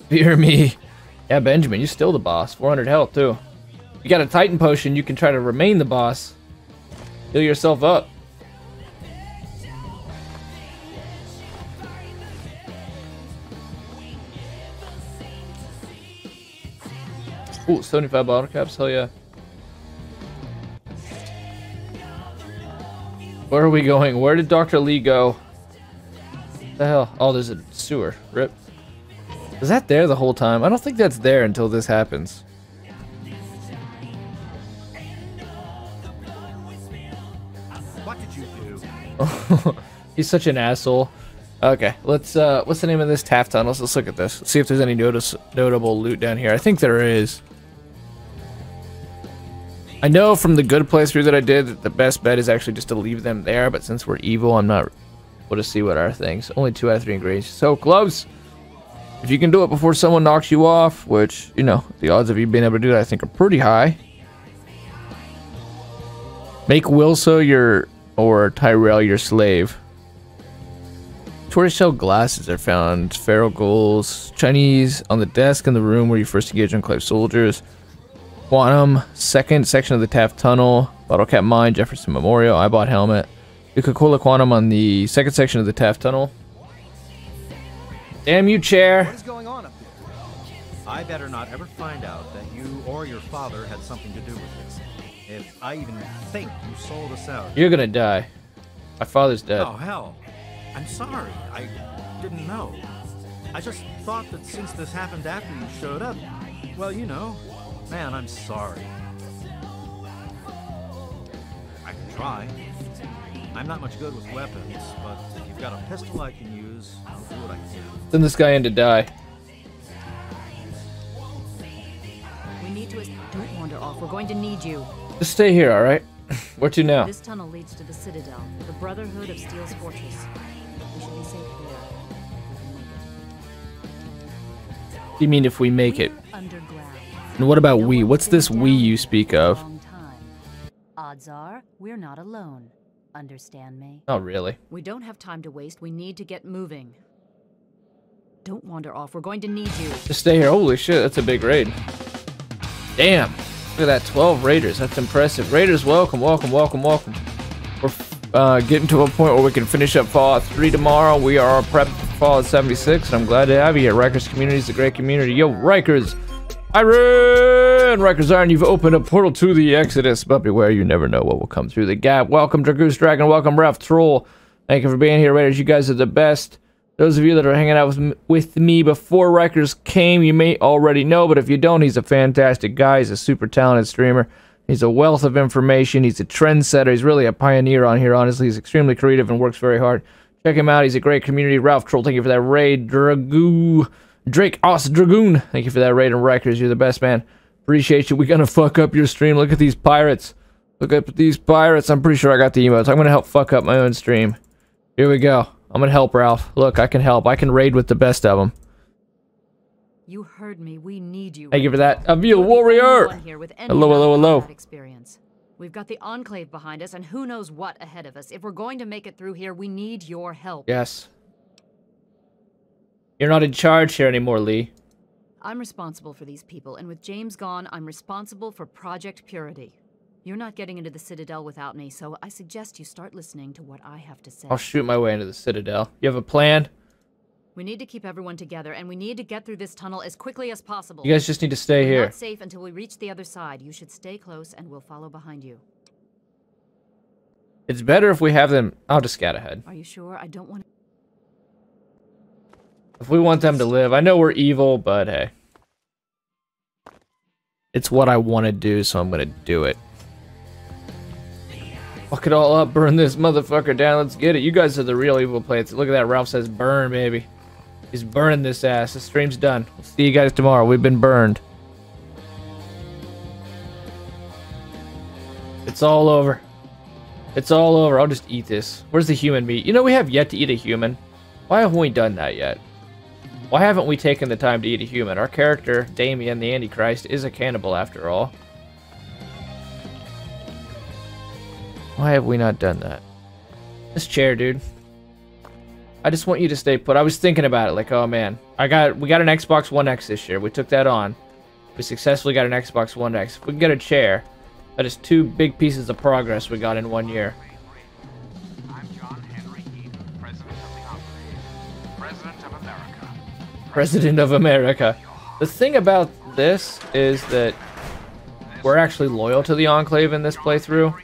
Fear me. Yeah, Benjamin, you're still the boss. 400 health, too. You got a Titan potion, you can try to remain the boss. Heal yourself up. Ooh, 75 bottle caps, hell yeah. Where are we going? Where did Dr. Lee go? What the hell? Oh, there's a sewer. Rip. Was that there the whole time? I don't think that's there until this happens. What did you do? He's such an asshole. Okay, let's what's the name of this? Taft Tunnels. Let's look at this. Let's see if there's any notable loot down here. I think there is. I know from the good playthrough that I did that the best bet is actually just to leave them there, but since we're evil, I'm not able to see what our things. Only 2 out of 3 ingredients. So close. If you can do it before someone knocks you off, which, you know, the odds of you being able to do that I think are pretty high. Make Wilso your, or Tyrell your slave. Tortoiseshell glasses are found. Feral ghouls. Chinese on the desk in the room where you first engage Enclave soldiers. Quantum, second section of the Taft Tunnel. Bottle Cap Mine, Jefferson Memorial, Eyebot Helmet. Coca-Cola Quantum on the second section of the Taft Tunnel. Damn you, chair. What is going on up there? I better not ever find out that you or your father had something to do with this. If I even think you sold us out. You're gonna die. My father's dead. Oh, hell. I'm sorry. I didn't know. I just thought that since this happened after you showed up, well, you know, man, I'm sorry. I can try. I'm not much good with weapons, but if you've got a pistol I can use, I'll do what I can. Send this guy in to die. We need to... Don't wander off. We're going to need you. Just stay here, alright? Where to now? This tunnel leads to the Citadel, the Brotherhood of Steel's fortress. We should be safe there. What do you mean if we make it? Underground. And what about we? What's this we you speak of? Odds are, we're not alone. Understand me? Oh, really? We don't have time to waste. We need to get moving. Don't wander off. We're going to need you. Just stay here. Holy shit, that's a big raid. Damn. Look at that, 12 raiders. That's impressive. Raiders, welcome, welcome, welcome, welcome. We're getting to a point where we can finish up Fallout 3 tomorrow. We are prepped for Fallout 76, and I'm glad to have you here. Rikers community is a great community. Yo, Rikers! Iron! Rikers Iron, you've opened a portal to the Exodus, but beware, you never know what will come through the gap. Welcome, Dragoose Dragon. Welcome, Ralph Troll. Thank you for being here, Raiders. You guys are the best. Those of you that are hanging out with me before Rikers came, you may already know, but if you don't, he's a fantastic guy. He's a super talented streamer. He's a wealth of information. He's a trendsetter. He's really a pioneer on here, honestly. He's extremely creative and works very hard. Check him out. He's a great community. Ralph Troll, thank you for that raid. Drake Os Dragoon, thank you for that raid. And Rikers, you're the best, man. Appreciate you. We're gonna fuck up your stream. Look at these pirates. Look at these pirates. I'm pretty sure I got the emotes. I'm gonna help fuck up my own stream. Here we go. I'm gonna help Ralph. Look, I can help. I can raid with the best of them. You heard me. We need you. Thank you for that. Avil Warrior! Hello, hello, hello. Experience. We've got the Enclave behind us, and who knows what ahead of us. If we're going to make it through here, we need your help. Yes. You're not in charge here anymore, Lee. I'm responsible for these people, and with James gone, I'm responsible for Project Purity. You're not getting into the Citadel without me, so I suggest you start listening to what I have to say. I'll shoot my way into the Citadel. You have a plan? We need to keep everyone together, and we need to get through this tunnel as quickly as possible. You guys just need to stay We're here. not safe until we reach the other side. You should stay close, and we'll follow behind you. It's better if we have them... I'll just scat ahead. Are you sure? I don't want... If we want them to live. I know we're evil, but hey. It's what I want to do, so I'm gonna do it. Fuck it all up, burn this motherfucker down, let's get it. You guys are the real evil players. Look at that, Ralph says burn, baby. He's burning this ass. The stream's done. We'll see you guys tomorrow. We've been burned. It's all over. It's all over. I'll just eat this. Where's the human meat? You know, we have yet to eat a human. Why haven't we done that yet? Why haven't we taken the time to eat a human? Our character, Damien the Antichrist, is a cannibal after all. Why have we not done that? This chair, dude. I just want you to stay put. I was thinking about it, like, oh man, we got an Xbox One X this year. We took that on. We successfully got an Xbox One X. If we can get a chair, that is 2 big pieces of progress we got in 1 year. I'm John Henry Eden, President of the Enclave, President of America. President of America. The thing about this is that we're actually loyal to the Enclave in this playthrough.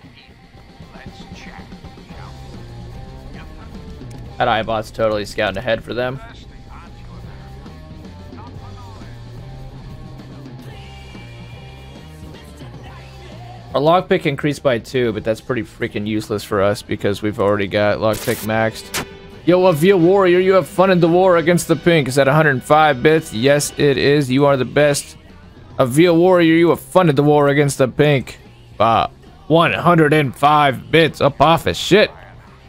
Let's check. That Eyebot's totally scouting ahead for them. Our lockpick increased by 2, but that's pretty freaking useless for us because we've already got lockpick maxed. Yo, Avia Warrior, you have fun in the war against the pink. Is that 105 bits? Yes, it is. You are the best. Avia Warrior, you have fun in the war against the pink. 105 bits. Apophis. Shit.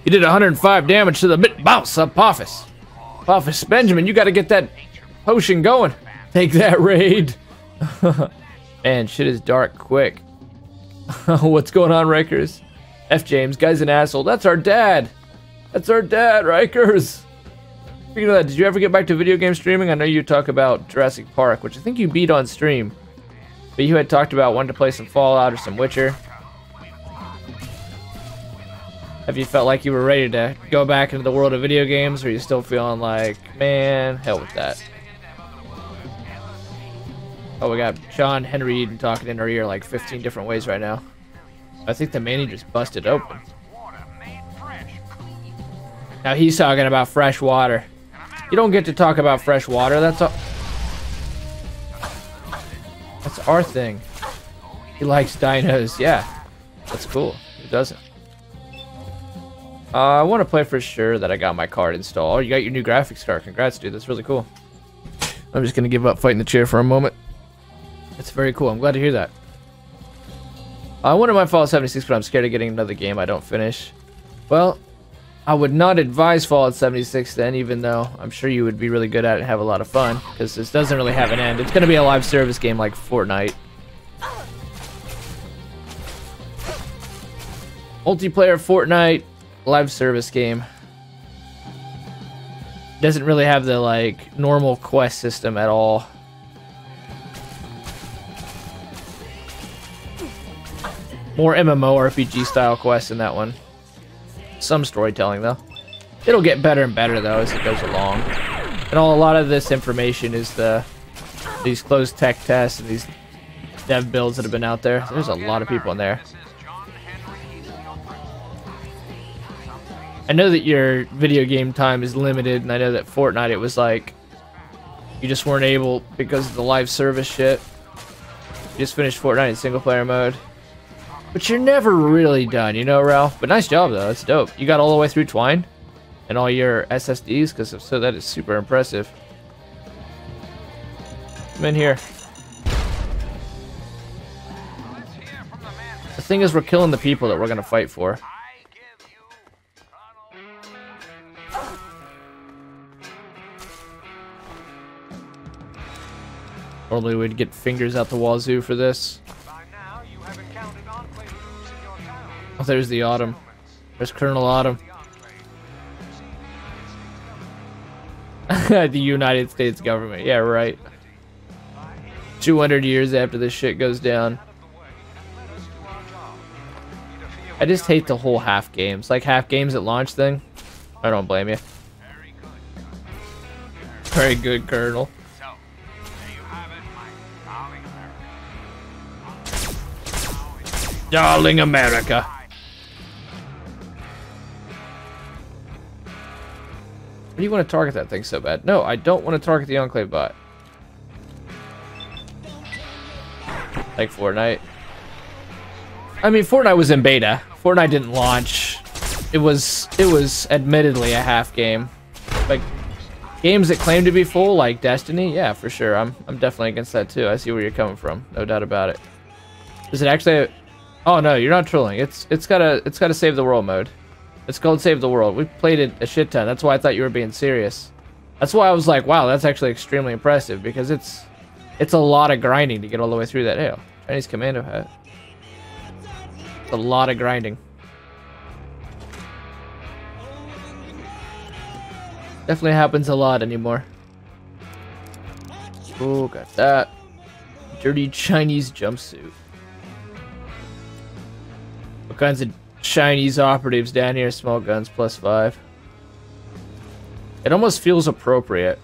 You did 105 damage to the bit boss. Apophis. Apophis Benjamin, you gotta get that potion going. Take that raid. Man, shit is dark quick. What's going on, Rikers? F. James, guy's an asshole. That's our dad. That's our dad, Rikers. Speaking of that, did you ever get back to video game streaming? I know you talk about Jurassic Park, which I think you beat on stream. But you had talked about wanting to play some Fallout or some Witcher. Have you felt like you were ready to go back into the world of video games, or are you still feeling like, man, hell with that? Oh, we got John Henry Eden talking in our ear like 15 different ways right now. I think the Manny just busted open. Now he's talking about fresh water. You don't get to talk about fresh water. That's our thing. He likes dinos. Yeah, that's cool. Who doesn't? I want to play for sure that I got my card installed. Oh, you got your new graphics card. Congrats, dude. That's really cool. I'm just gonna give up fighting the chair for a moment. It's very cool. I'm glad to hear that. I wouldn't mind Fallout 76, but I'm scared of getting another game I don't finish. Well, I would not advise Fallout 76 then, even though I'm sure you would be really good at it and have a lot of fun, because this doesn't really have an end. It's going to be a live service game like Fortnite. Multiplayer Fortnite live service game. Doesn't really have the like normal quest system at all. More MMORPG style quests in that one. Some storytelling though. It'll get better and better though as it goes along. And a lot of this information is these closed tech tests and these dev builds that have been out there. There's a lot of people in there. I know that your video game time is limited, and I know that Fortnite, it was like you just weren't able because of the live service shit. You just finished Fortnite in single player mode. But you're never really done, you know, Ralph? But nice job, though. That's dope. You got all the way through Twine? And all your SSDs? Because if so, that is super impressive. Come in here. The thing is, we're killing the people that we're going to fight for. Normally we'd get fingers out the wazoo for this. Oh, there's the Autumn. There's Colonel Autumn. The United States government. Yeah, right. 200 years after this shit goes down. I just hate the whole half games. Like half games at launch thing. I don't blame you. Very good, Colonel. Darling America. Why do you want to target that thing so bad? No, I don't want to target the Enclave bot. Like Fortnite. I mean, Fortnite was in beta. Fortnite didn't launch. It was admittedly a half game. Like games that claim to be full, like Destiny, yeah, for sure. I'm definitely against that too. I see where you're coming from, no doubt about it. Is it actually? Oh no, you're not trolling. It's got a save the world mode. It's called Save the World. We played it a shit ton. That's why I thought you were being serious. That's why I was like, wow, that's actually extremely impressive because it's a lot of grinding to get all the way through that. Ew, Chinese commando hat. It's a lot of grinding. Definitely happens a lot anymore. Oh, got that. Dirty Chinese jumpsuit. What kinds of Chinese operatives down here? Small guns +5. It almost feels appropriate,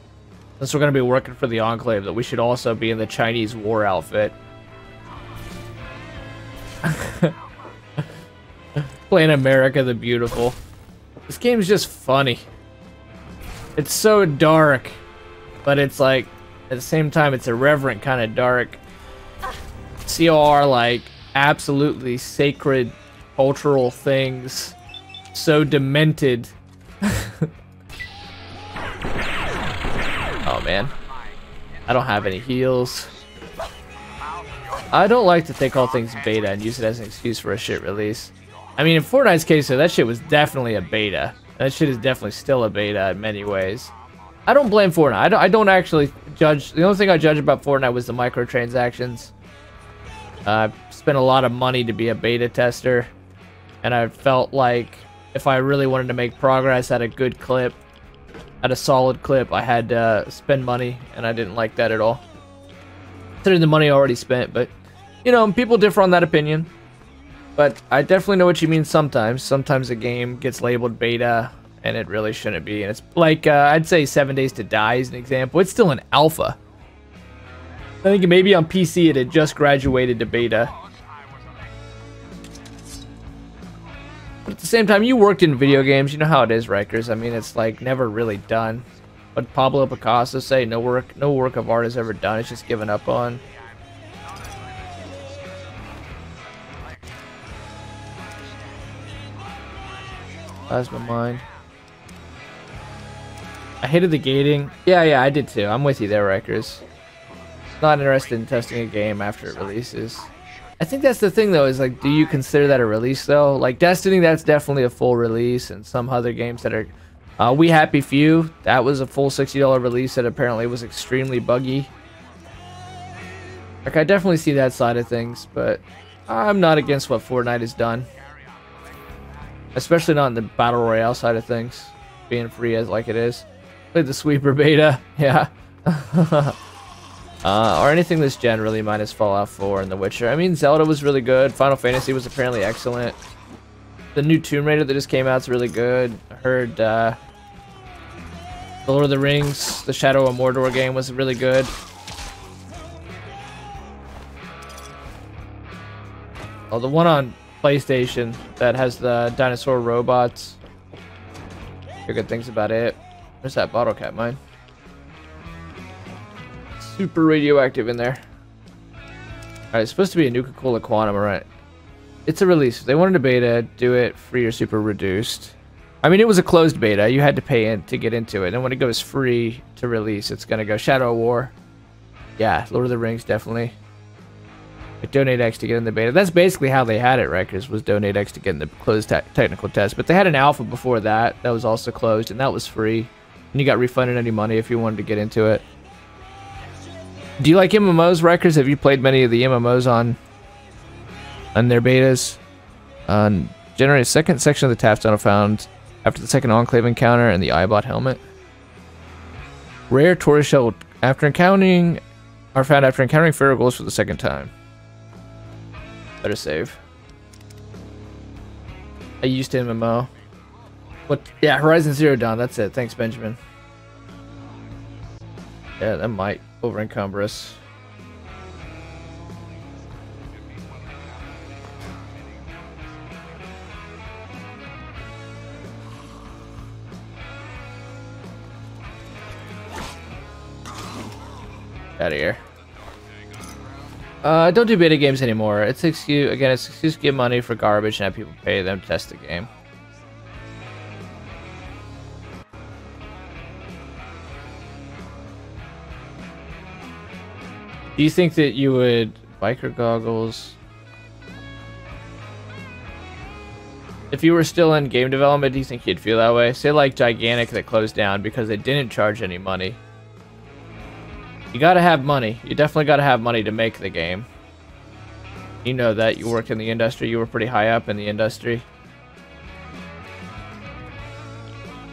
since we're going to be working for the Enclave, that we should also be in the Chinese war outfit. Playing America the Beautiful. This game's just funny. It's so dark, but it's like, at the same time, it's irreverent kind of dark. COR, like, absolutely sacred cultural things. So demented. Oh man, I don't have any heals. I don't like to take all things beta and use it as an excuse for a shit release. I mean, in Fortnite's case, though, that shit was definitely a beta. That shit is definitely still a beta in many ways. I don't blame Fortnite. I don't actually judge. The only thing I judge about Fortnite was the microtransactions. I spent a lot of money to be a beta tester, and I felt like if I really wanted to make progress at a good clip, at a solid clip, I had to spend money, and I didn't like that at all. Considering the money I already spent, but, you know, people differ on that opinion. But I definitely know what you mean sometimes. Sometimes a game gets labeled beta, and it really shouldn't be. And it's like, I'd say 7 Days to Die is an example. It's still an alpha. I think maybe on PC it had just graduated to beta. But at the same time, you worked in video games. You know how it is, Rikers. I mean, it's like never really done. What Pablo Picasso say? No work of art is ever done. It's just given up on. Plasma mine. I hated the gating. Yeah, I did too. I'm with you there, Rikers. Not interested in testing a game after it releases. I think that's the thing, though, is like, do you consider that a release, though? Like, Destiny, that's definitely a full release, and some other games that are... We Happy Few, that was a full $60 release that apparently was extremely buggy. Like, I definitely see that side of things, but I'm not against what Fortnite has done. Especially not in the Battle Royale side of things, being free as like it is. Played the Sweeper beta, yeah. Or anything this gen really, minus Fallout 4 and The Witcher. I mean, Zelda was really good. Final Fantasy was apparently excellent. The new Tomb Raider that just came out is really good. I heard The Lord of the Rings, the Shadow of Mordor game was really good. Oh, the one on PlayStation that has the dinosaur robots. Hear good things about it. Where's that bottle cap mine? Super radioactive in there. Alright, it's supposed to be a Nuka-Cola Quantum, right? It's a release. They wanted a beta, do it free or super reduced. I mean, it was a closed beta. You had to pay in to get into it. And when it goes free to release, it's going to go Shadow of War. Yeah, Lord of the Rings, definitely. But donate X to get in the beta. That's basically how they had it, Rikers, was donate X to get in the closed technical test. But they had an alpha before that. That was also closed, and that was free. And you got refunded any money if you wanted to get into it. Do you like MMOs, Rikers? Have you played many of the MMOs on their betas? Generate a second section of the Tap Stone found after the second Enclave encounter and the Eyebot helmet. Rare tortoiseshell after encountering are found after encountering Feral Ghosts for the second time. Better save. I used MMO. What? Yeah, Horizon Zero Dawn. That's it. Thanks, Benjamin. Yeah, that might over encumber us. Out of here. Don't do beta games anymore. It's an excuse, again, it's an excuse to give money for garbage and have people pay them to test the game. Do you think that you would... Biker goggles... If you were still in game development, do you think you'd feel that way? Say like Gigantic that closed down because they didn't charge any money. You gotta have money. You definitely gotta have money to make the game. You know that. You worked in the industry. You were pretty high up in the industry.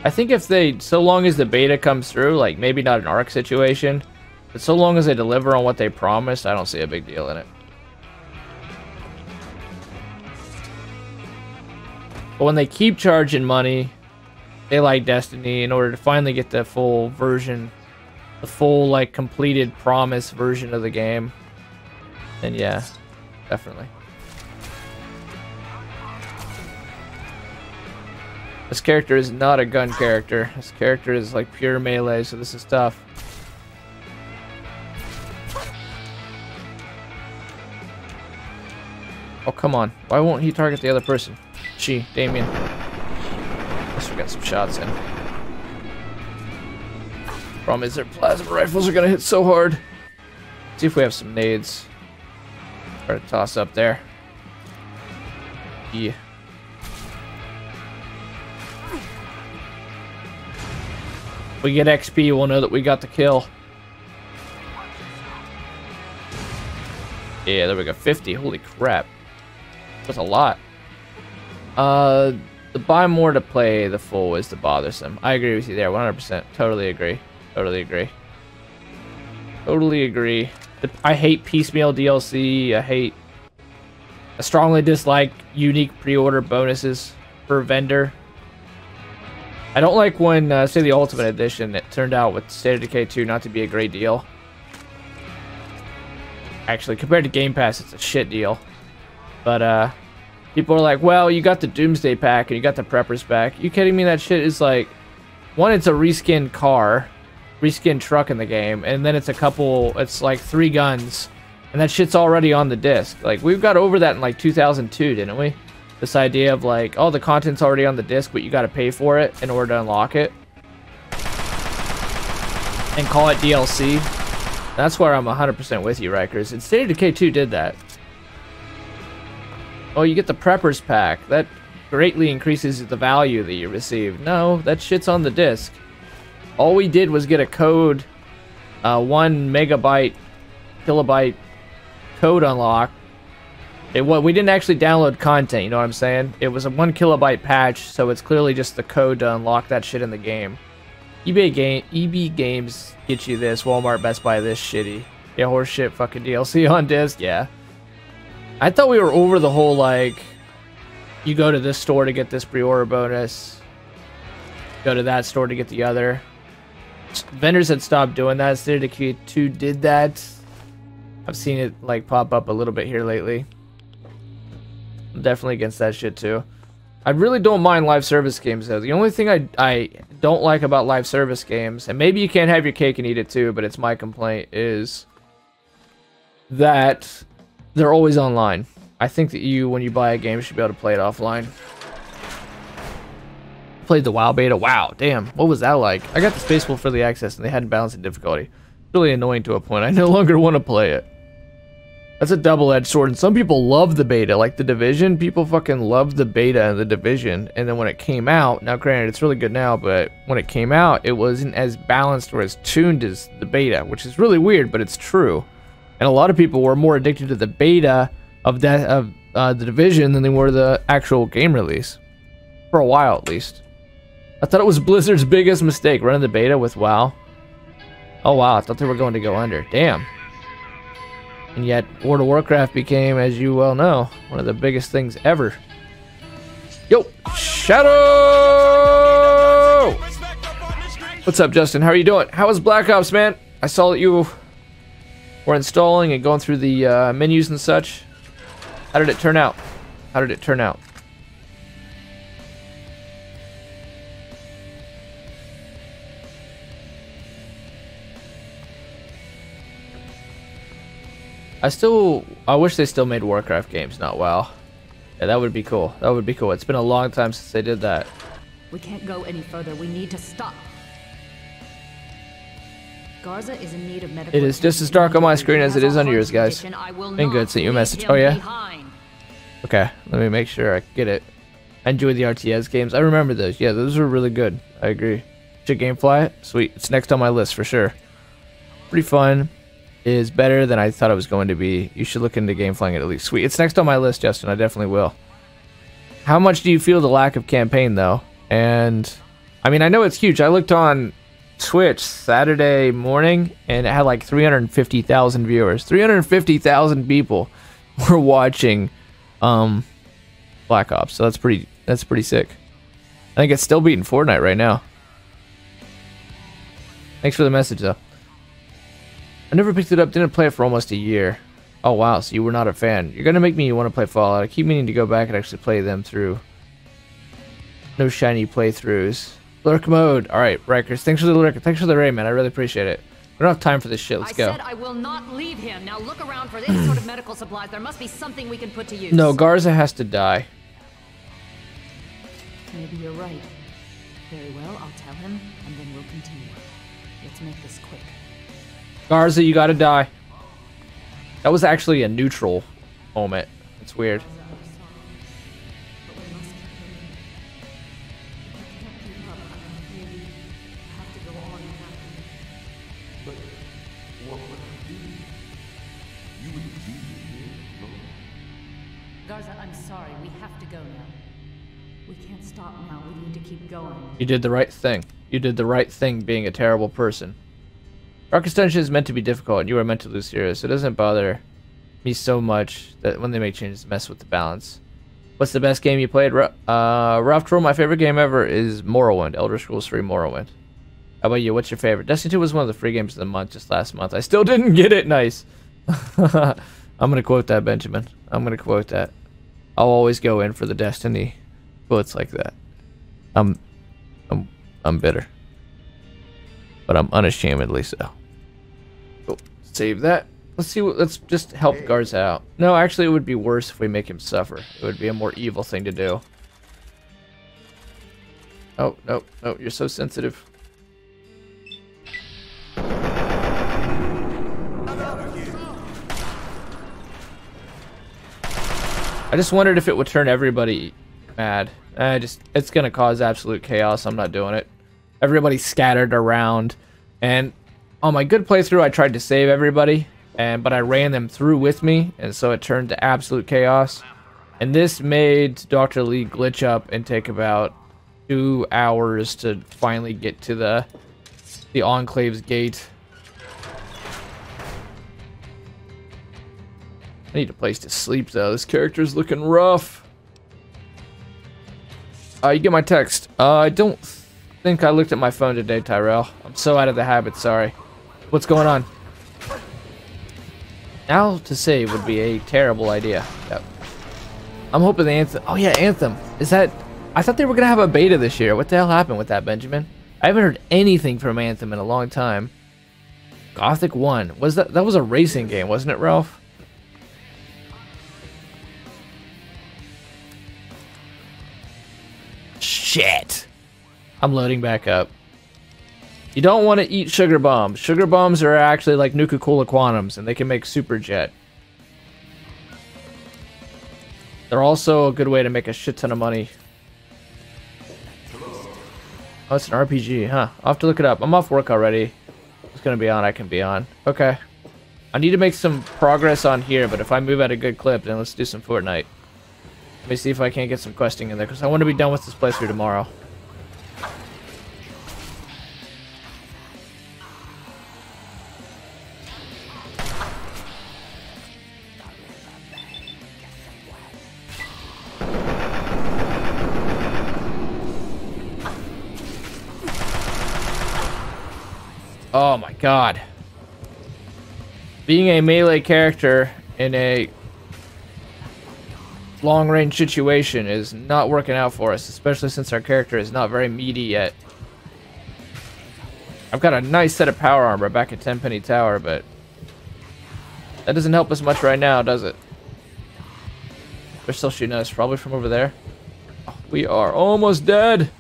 I think if they, so long as the beta comes through, like maybe not an ARC situation, but so long as they deliver on what they promised, I don't see a big deal in it. But when they keep charging money, they like Destiny, in order to finally get the full version, the full like completed promise version of the game, then yeah, definitely. This character is not a gun character. This character is like pure melee, so this is tough. Oh, come on. Why won't he target the other person? She, Damien. Guess we got some shots in. Problem is their plasma rifles are gonna hit so hard. Let's see if we have some nades. Try to toss up there. Yeah. We get XP, we'll know that we got the kill. Yeah, there we go. 50. Holy crap. That's a lot. The buy more to play the full is the bothersome. I agree with you there. 100%. Totally agree. Totally agree. Totally agree. I hate piecemeal DLC. I strongly dislike unique pre-order bonuses per vendor. I don't like when, say, the Ultimate Edition, it turned out with State of Decay 2 not to be a great deal. Actually, compared to Game Pass, it's a shit deal. But, people are like, well, you got the Doomsday pack and you got the Preppers pack. You kidding me? That shit is like, one, it's a reskinned car, reskinned truck in the game, and then it's it's like 3 guns, and that shit's already on the disc. Like, we've got over that in like 2002, didn't we? This idea of like, oh, the content's already on the disc, but you got to pay for it in order to unlock it. And call it DLC. That's where I'm 100% with you, Rikers. And State of Decay 2 did that. Oh, you get the Preppers pack. That greatly increases the value that you receive. No, that shit's on the disc. All we did was get a code, 1 megabyte, kilobyte code unlock. We didn't actually download content, you know what I'm saying? It was a 1 kilobyte patch, so it's clearly just the code to unlock that shit in the game. EB Games get you this, Walmart, Best Buy this shitty. Yeah, horseshit fucking DLC on disc, yeah. I thought we were over the whole, like, you go to this store to get this pre-order bonus, go to that store to get the other. Vendors had stopped doing that. State of Decay 2 did that. I've seen it, like, pop up a little bit here lately. I'm definitely against that shit too. I really don't mind live service games though. The only thing I don't like about live service games, and maybe you can't have your cake and eat it too, but it's my complaint, is that they're always online. I think that when you buy a game, you should be able to play it offline. Played the WoW beta. Wow, damn, what was that like? I got the Space Wolf Early Access and they hadn't balanced the difficulty. Really annoying to a point. I no longer want to play it. That's a double-edged sword, and some people love the beta, like The Division. People fucking love the beta and The Division, and then when it came out, now granted, it's really good now, but when it came out, it wasn't as balanced or as tuned as the beta, which is really weird, but it's true. And a lot of people were more addicted to the beta of The Division than they were the actual game release. For a while, at least. I thought it was Blizzard's biggest mistake, running the beta with WoW. Oh wow, I thought they were going to go under. Damn. And yet, World of Warcraft became, as you well know, one of the biggest things ever. Yo, Shadow! What's up, Justin? How are you doing? How was Black Ops, man? I saw that you were installing and going through the menus and such. How did it turn out? How did it turn out? I wish they still made Warcraft games, not WoW. Yeah, that would be cool. That would be cool. It's been a long time since they did that. We can't go any further. We need to stop. Garza is in need of medical. It is just as dark on my screen as it is on yours, guys. Been good. Sent you a message. Oh yeah. Okay, let me make sure I get it. I enjoy the RTS games. I remember those. Yeah, those were really good. I agree. Should Gamefly? Sweet. It's next on my list for sure. Pretty fun. Is better than I thought it was going to be. You should look into Gameflying it at least. Sweet. It's next on my list, Justin. I definitely will. How much do you feel the lack of campaign, though? And I mean, I know it's huge. I looked on Twitch Saturday morning, and it had like 350,000 viewers. 350,000 people were watching Black Ops. So that's pretty sick. I think it's still beating Fortnite right now. Thanks for the message, though. I never picked it up. Didn't play it for almost a year. Oh wow, so you were not a fan. You're gonna make me want to play Fallout. I keep meaning to go back and actually play them through. No shiny playthroughs. Lurk mode. All right, Rikers. Thanks for the lurk. Thanks for the raid, man. I really appreciate it. We don't have time for this shit. Let's go. I said I will not leave him. Now look around for this sort of medical supplies. There must be something we can put to use. No, Garza has to die. Maybe you're right. Very well, I'll tell him, and then we'll continue. Let's make this quick. Garza, you gotta die. That was actually a neutral moment. It's weird. Garza, I'm sorry. We have to go now. We can't stop now. We need to keep going. You did the right thing. You did the right thing being a terrible person. Darkest Dungeon is meant to be difficult, and you are meant to lose heroes. It doesn't bother me so much that when they make changes, mess with the balance. What's the best game you played? Rough Troll, my favorite game ever is Morrowind. Elder Scrolls 3 Morrowind. How about you? What's your favorite? Destiny 2 was one of the free games of the month just last month. I still didn't get it. Nice. I'm going to quote that, Benjamin. I'm going to quote that. I'll always go in for the Destiny quotes like that. I'm bitter. But I'm unashamedly so. Cool. Save that. Let's see what, let's just help Garza out. No, actually it would be worse if we make him suffer. It would be a more evil thing to do. Oh, no, no, you're so sensitive. I just wondered if it would turn everybody mad. It's gonna cause absolute chaos. I'm not doing it. Everybody's scattered around, and on my good playthrough I tried to save everybody, but I ran them through with me, and so it turned to absolute chaos. And this made Dr. Lee glitch up and take about 2 hours to finally get to the Enclave's gate. I need a place to sleep though. This character's looking rough. You get my text. I don't think I looked at my phone today, Tyrell. I'm so out of the habit, sorry. What's going on? Now to save would be a terrible idea. Yep. I'm hoping the Anthem. Oh yeah, Anthem. Is that? I thought they were gonna have a beta this year. What the hell happened with that, Benjamin? I haven't heard anything from Anthem in a long time. Gothic 1. Was that? That was a racing game, wasn't it, Ralph? Shit. I'm loading back up. You don't want to eat sugar bombs. Sugar bombs are actually like Nuka-Cola Quantums, and they can make super jet. They're also a good way to make a shit ton of money. Oh, it's an RPG, huh? I'll have to look it up. I'm off work already. It's gonna be on, I can be on. Okay. I need to make some progress on here, but if I move at a good clip, then let's do some Fortnite. Let me see if I can't get some questing in there, because I want to be done with this playthrough tomorrow. Oh my god. Being a melee character in a long-range situation is not working out for us, especially since our character is not very meaty yet. I've got a nice set of power armor back at Tenpenny Tower, but that doesn't help us much right now, does it? They're still shooting us, probably from over there. Oh, we are almost dead.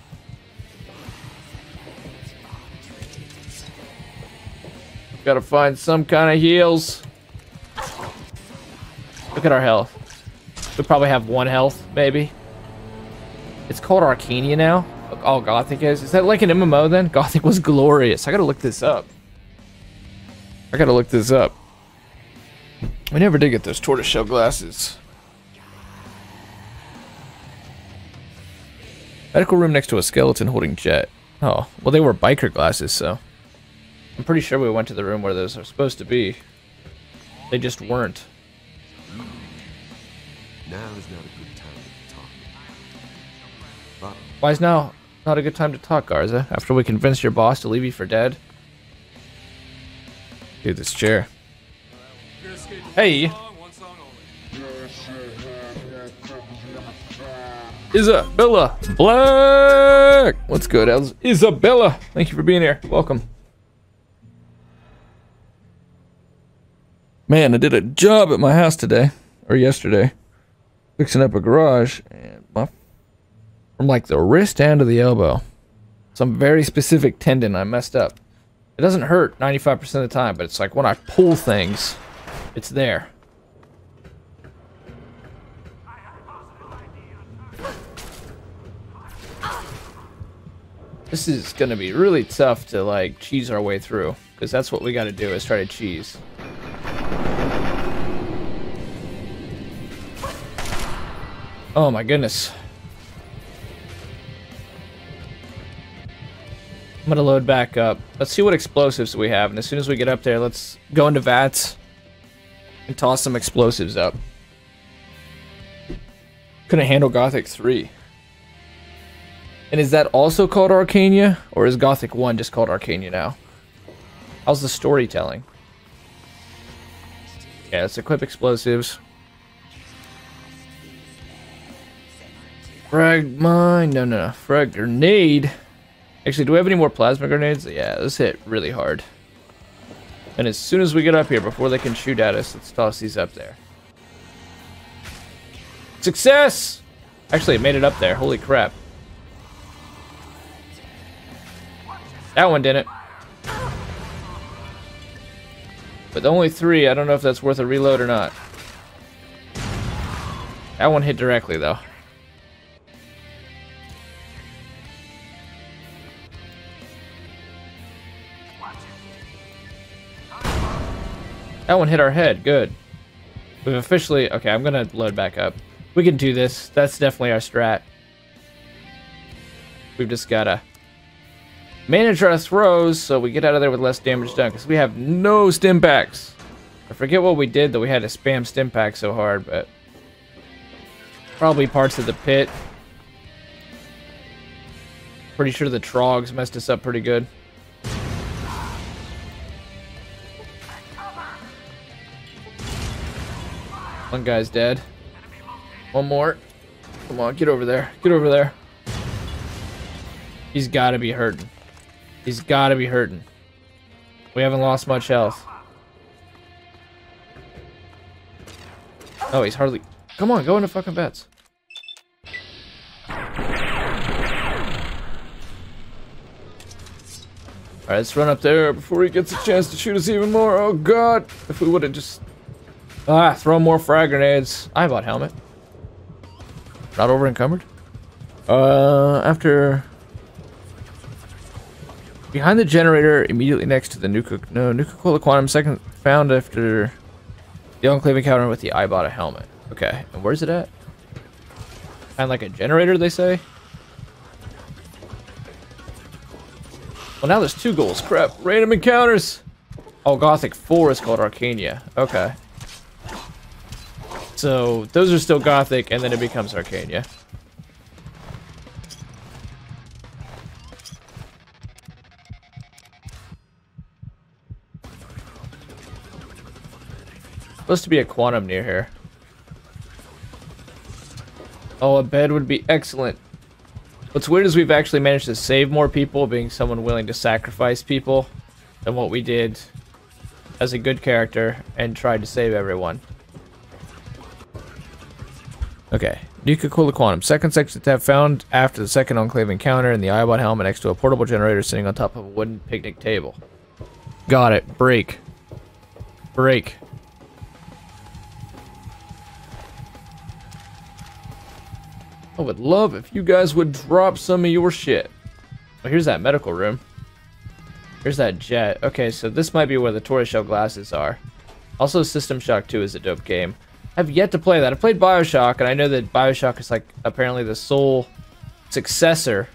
Gotta find some kind of heals. Look at our health. We probably have 1 health, maybe. It's called Arcania now. Oh, Gothic is. Is that like an MMO then? Gothic was glorious. I gotta look this up. I never did get those tortoiseshell glasses. Medical room next to a skeleton holding jet. Oh, well, they were biker glasses, so I'm pretty sure we went to the room where those are supposed to be. They just weren't. Now is not a good time to talk. But Why is now not a good time to talk, Garza? After we convinced your boss to leave you for dead? Dude, this chair. Hey! Isabella Black! What's good, Isabella? Thank you for being here. Welcome. Man, I did a job at my house today. Or yesterday. Fixing up a garage. And from like the wrist down to the elbow. Some very specific tendon I messed up. It doesn't hurt 95% of the time, but it's like when I pull things, it's there. This is gonna be really tough to like cheese our way through, because that's what we gotta do is try to cheese. Oh my goodness. I'm gonna load back up. Let's see what explosives we have, and as soon as we get up there, let's go into VATS and toss some explosives up. Couldn't handle Gothic 3. And is that also called Arcania? Or is Gothic 1 just called Arcania now? How's the storytelling? Yeah, let's equip explosives. Frag mine. No. Frag grenade. Actually, do we have any more plasma grenades? Yeah, this hit really hard. And as soon as we get up here, before they can shoot at us, let's toss these up there. Success! Actually, it made it up there. Holy crap. That one didn't. But only 3. I don't know if that's worth a reload or not. That one hit directly, though. That one hit our head. Good. We've officially... Okay, I'm going to load back up. We can do this. That's definitely our strat. We've just got to manage our throws so we get out of there with less damage done, because we have no stim packs. I forget what we did that we had to spam stim packs so hard, but probably parts of the pit. Pretty sure the trogs messed us up pretty good. One guy's dead. One more. Come on, get over there. Get over there. He's got to be hurting. He's got to be hurting. We haven't lost much health. Oh, he's hardly... Come on, go into fucking bets. Alright, let's run up there before he gets a chance to shoot us even more. Oh god! If we would have just... throw more frag grenades. I bought helmet. Not over encumbered? After... Behind the generator, immediately next to the Nuka-Cola Quantum, second found after the Enclave encounter with the I bought a helmet. Okay, and where's it at? Kind of like a generator, they say? Well, now there's 2 goals. Crap. Random encounters! Oh, Gothic 4 is called Arcania. Okay. So, those are still Gothic, and then it becomes Arcania. Supposed to be a quantum near here. Oh, a bed would be excellent. What's weird is we've actually managed to save more people, being someone willing to sacrifice people, than what we did as a good character and tried to save everyone. Okay, Nuka-Cola Quantum. Second section tab found after the second Enclave encounter in the iBot helmet next to a portable generator sitting on top of a wooden picnic table. Got it. Break. Break. I would love if you guys would drop some of your shit. Oh, here's that medical room. Here's that jet. Okay, so this might be where the tortoiseshell glasses are. Also, System Shock 2 is a dope game. I've yet to play that. I played Bioshock, and I know that Bioshock is like apparently the sole successor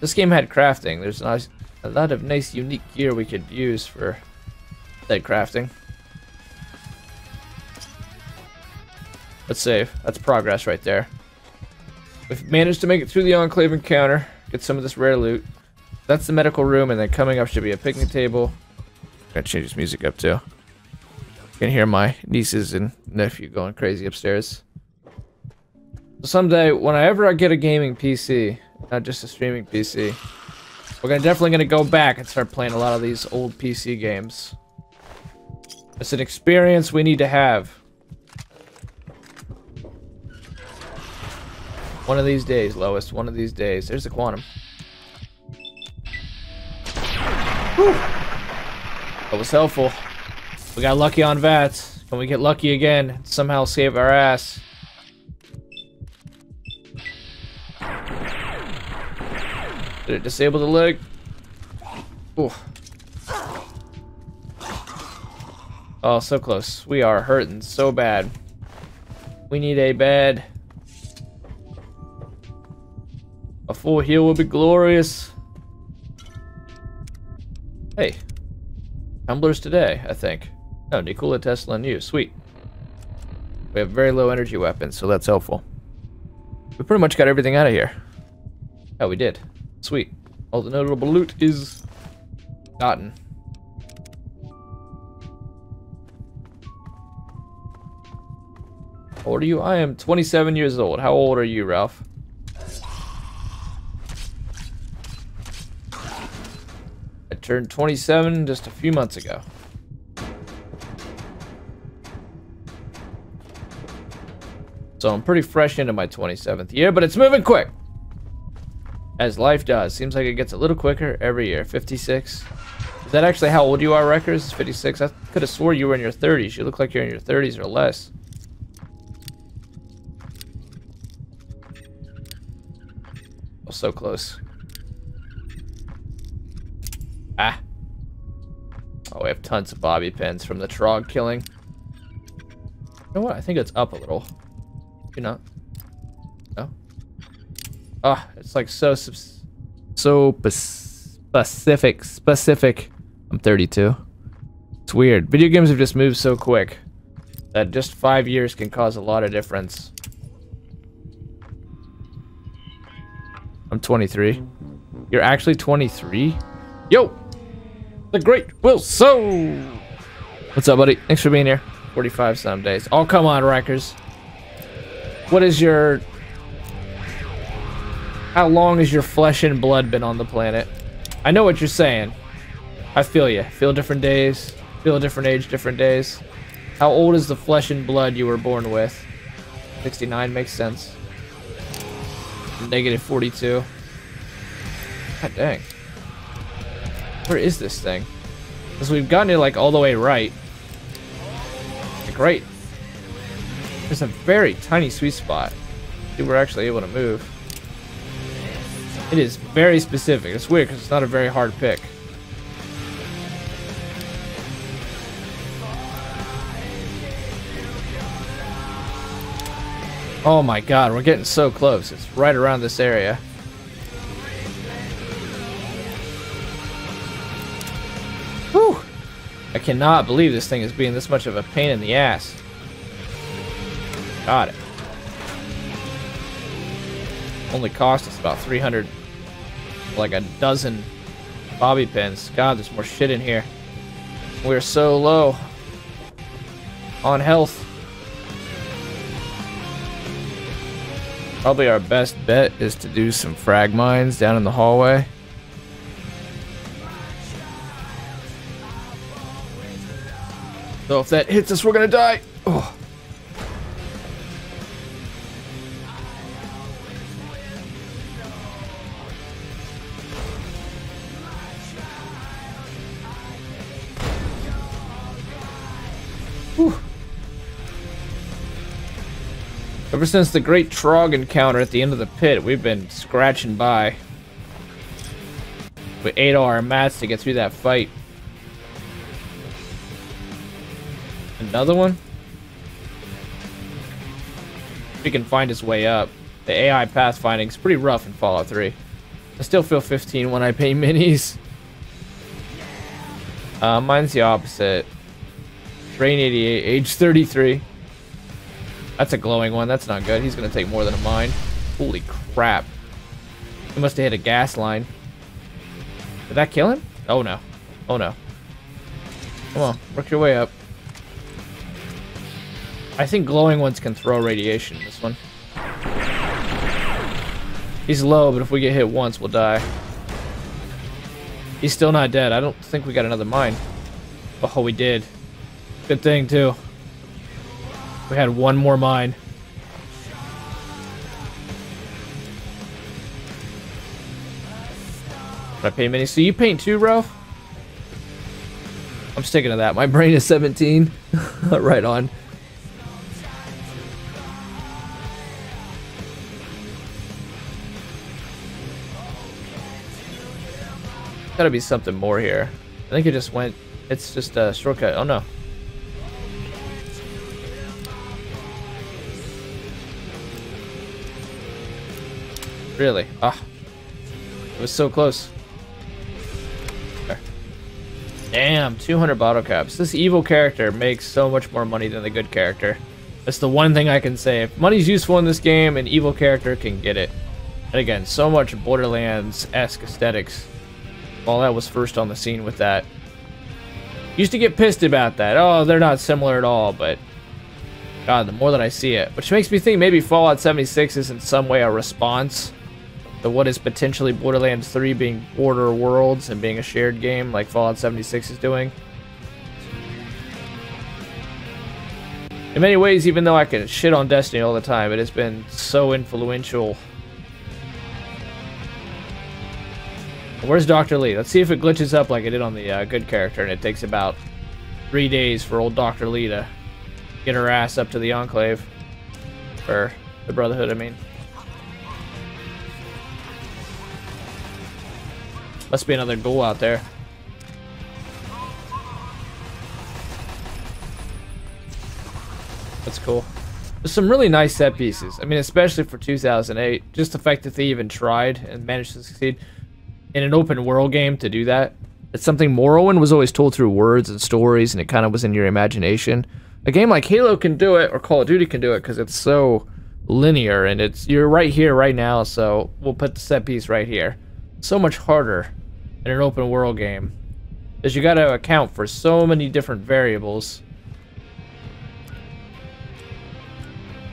This game had crafting. There's a lot of nice, unique gear we could use for that crafting. Let's save. That's progress right there. We've managed to make it through the Enclave encounter. Get some of this rare loot. That's the medical room, and then coming up should be a picnic table. I'm gonna change this music up too. You can hear my nieces and nephew going crazy upstairs. So someday, whenever I get a gaming PC, not just a streaming PC, we're definitely gonna go back and start playing a lot of these old PC games. It's an experience we need to have. One of these days, Lois. One of these days. There's the quantum. Whew. That was helpful. We got lucky on VATS. Can we get lucky again and somehow save our ass? Did it disable the leg? Ooh. Oh, so close. We are hurting so bad. We need a bed. A full heal would be glorious. Hey. Tumblers today, I think. No, Nikola Tesla and you. Sweet. We have very low energy weapons, so that's helpful. We pretty much got everything out of here. Oh, we did. Sweet. All the notable loot is gotten. How old are you? I am 27 years old. How old are you, Ralph? I turned 27 just a few months ago. So I'm pretty fresh into my 27th year, but it's moving quick. As life does. Seems like it gets a little quicker every year. 56. Is that actually how old you are, Records? It's 56. I could have swore you were in your 30s. You look like you're in your 30s or less. Oh, so close. Ah. Oh, we have tons of bobby pins from the Trog killing. You know what? I think it's up a little. You know? No? Ah, it's like so specific. I'm 32. It's weird. Video games have just moved so quick that just 5 years can cause a lot of difference. I'm 23. You're actually 23? Yo! The great Will So! What's up, buddy? Thanks for being here. 45 some days. Oh, come on, Rikers. What is your... How long has your flesh and blood been on the planet? I know what you're saying. I feel you. Feel different days. Feel a different age, different days. How old is the flesh and blood you were born with? 69 makes sense. Negative 42. God dang. Where is this thing? Because we've gotten it like all the way right. Great. There's a very tiny sweet spot. See, we're actually able to move. It is very specific. It's weird because it's not a very hard pick. Oh my god, we're getting so close. It's right around this area. Whew! I cannot believe this thing is being this much of a pain in the ass. Got it. Only cost us about 300, like a dozen bobby pins. God, there's more shit in here. We're so low on health. Probably our best bet is to do some frag mines down in the hallway. So if that hits us, we're gonna die. Oh. Whew. Ever since the great Trog encounter at the end of the pit, we've been scratching by. We ate all our mats to get through that fight. Another one? If he can find his way up. The AI pathfinding is pretty rough in Fallout 3. I still feel 15 when I paint minis. Mine's the opposite. Rain 88, age 33. That's a glowing one. That's not good. He's gonna take more than a mine. Holy crap. He must have hit a gas line. Did that kill him? Oh no. Oh no. Come on, work your way up. I think glowing ones can throw radiation in this one. He's low, but if we get hit once, we'll die. He's still not dead. I don't think we got another mine. Oh, we did. Good thing, too. We had one more mine. Did I paint mini? So you paint too, Ralph? I'm sticking to that. My brain is 17. Right on. Gotta be something more here. I think it just went. It's just a shortcut. Oh no. Really? Ah. It was so close. There. Damn, 200 bottle caps. This evil character makes so much more money than the good character. That's the one thing I can say. If money's useful in this game, an evil character can get it. And again, so much Borderlands-esque aesthetics. Fallout was first on the scene with that. Used to get pissed about that. Oh, they're not similar at all, but God, the more that I see it. Which makes me think maybe Fallout 76 is in some way a response to what is potentially Borderlands 3 being border worlds and being a shared game like Fallout 76 is doing. In many ways, even though I can shit on Destiny all the time, it has been so influential. Where's Dr. Lee? Let's see if it glitches up like it did on the good character, and it takes about 3 days for old Dr. Lee to get her ass up to the Enclave. Or the Brotherhood, I mean. Must be another ghoul out there. That's cool. There's some really nice set pieces. I mean, especially for 2008. Just the fact that they even tried and managed to succeed in an open world game to do that. It's something Morrowind was always told through words and stories, and it kind of was in your imagination. A game like Halo can do it, or Call of Duty can do it, because it's so linear, and you're right here, right now, so we'll put the set piece right here. So much harder in an open world game, because you got to account for so many different variables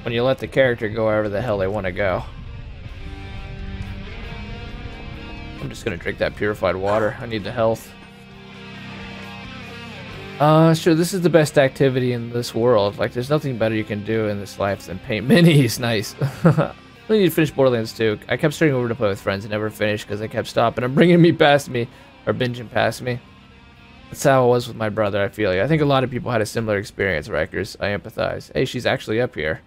when you let the character go wherever the hell they want to go. I'm just gonna drink that purified water. I need the health. Sure, this is the best activity in this world. Like, there's nothing better you can do in this life than paint minis. Nice. We need to finish Borderlands 2. I kept starting over to play with friends and never finished because they kept stopping and bringing me past me, or binging past me. That's how it was with my brother, I feel. I think a lot of people had a similar experience, Rikers. I empathize. Hey, she's actually up here.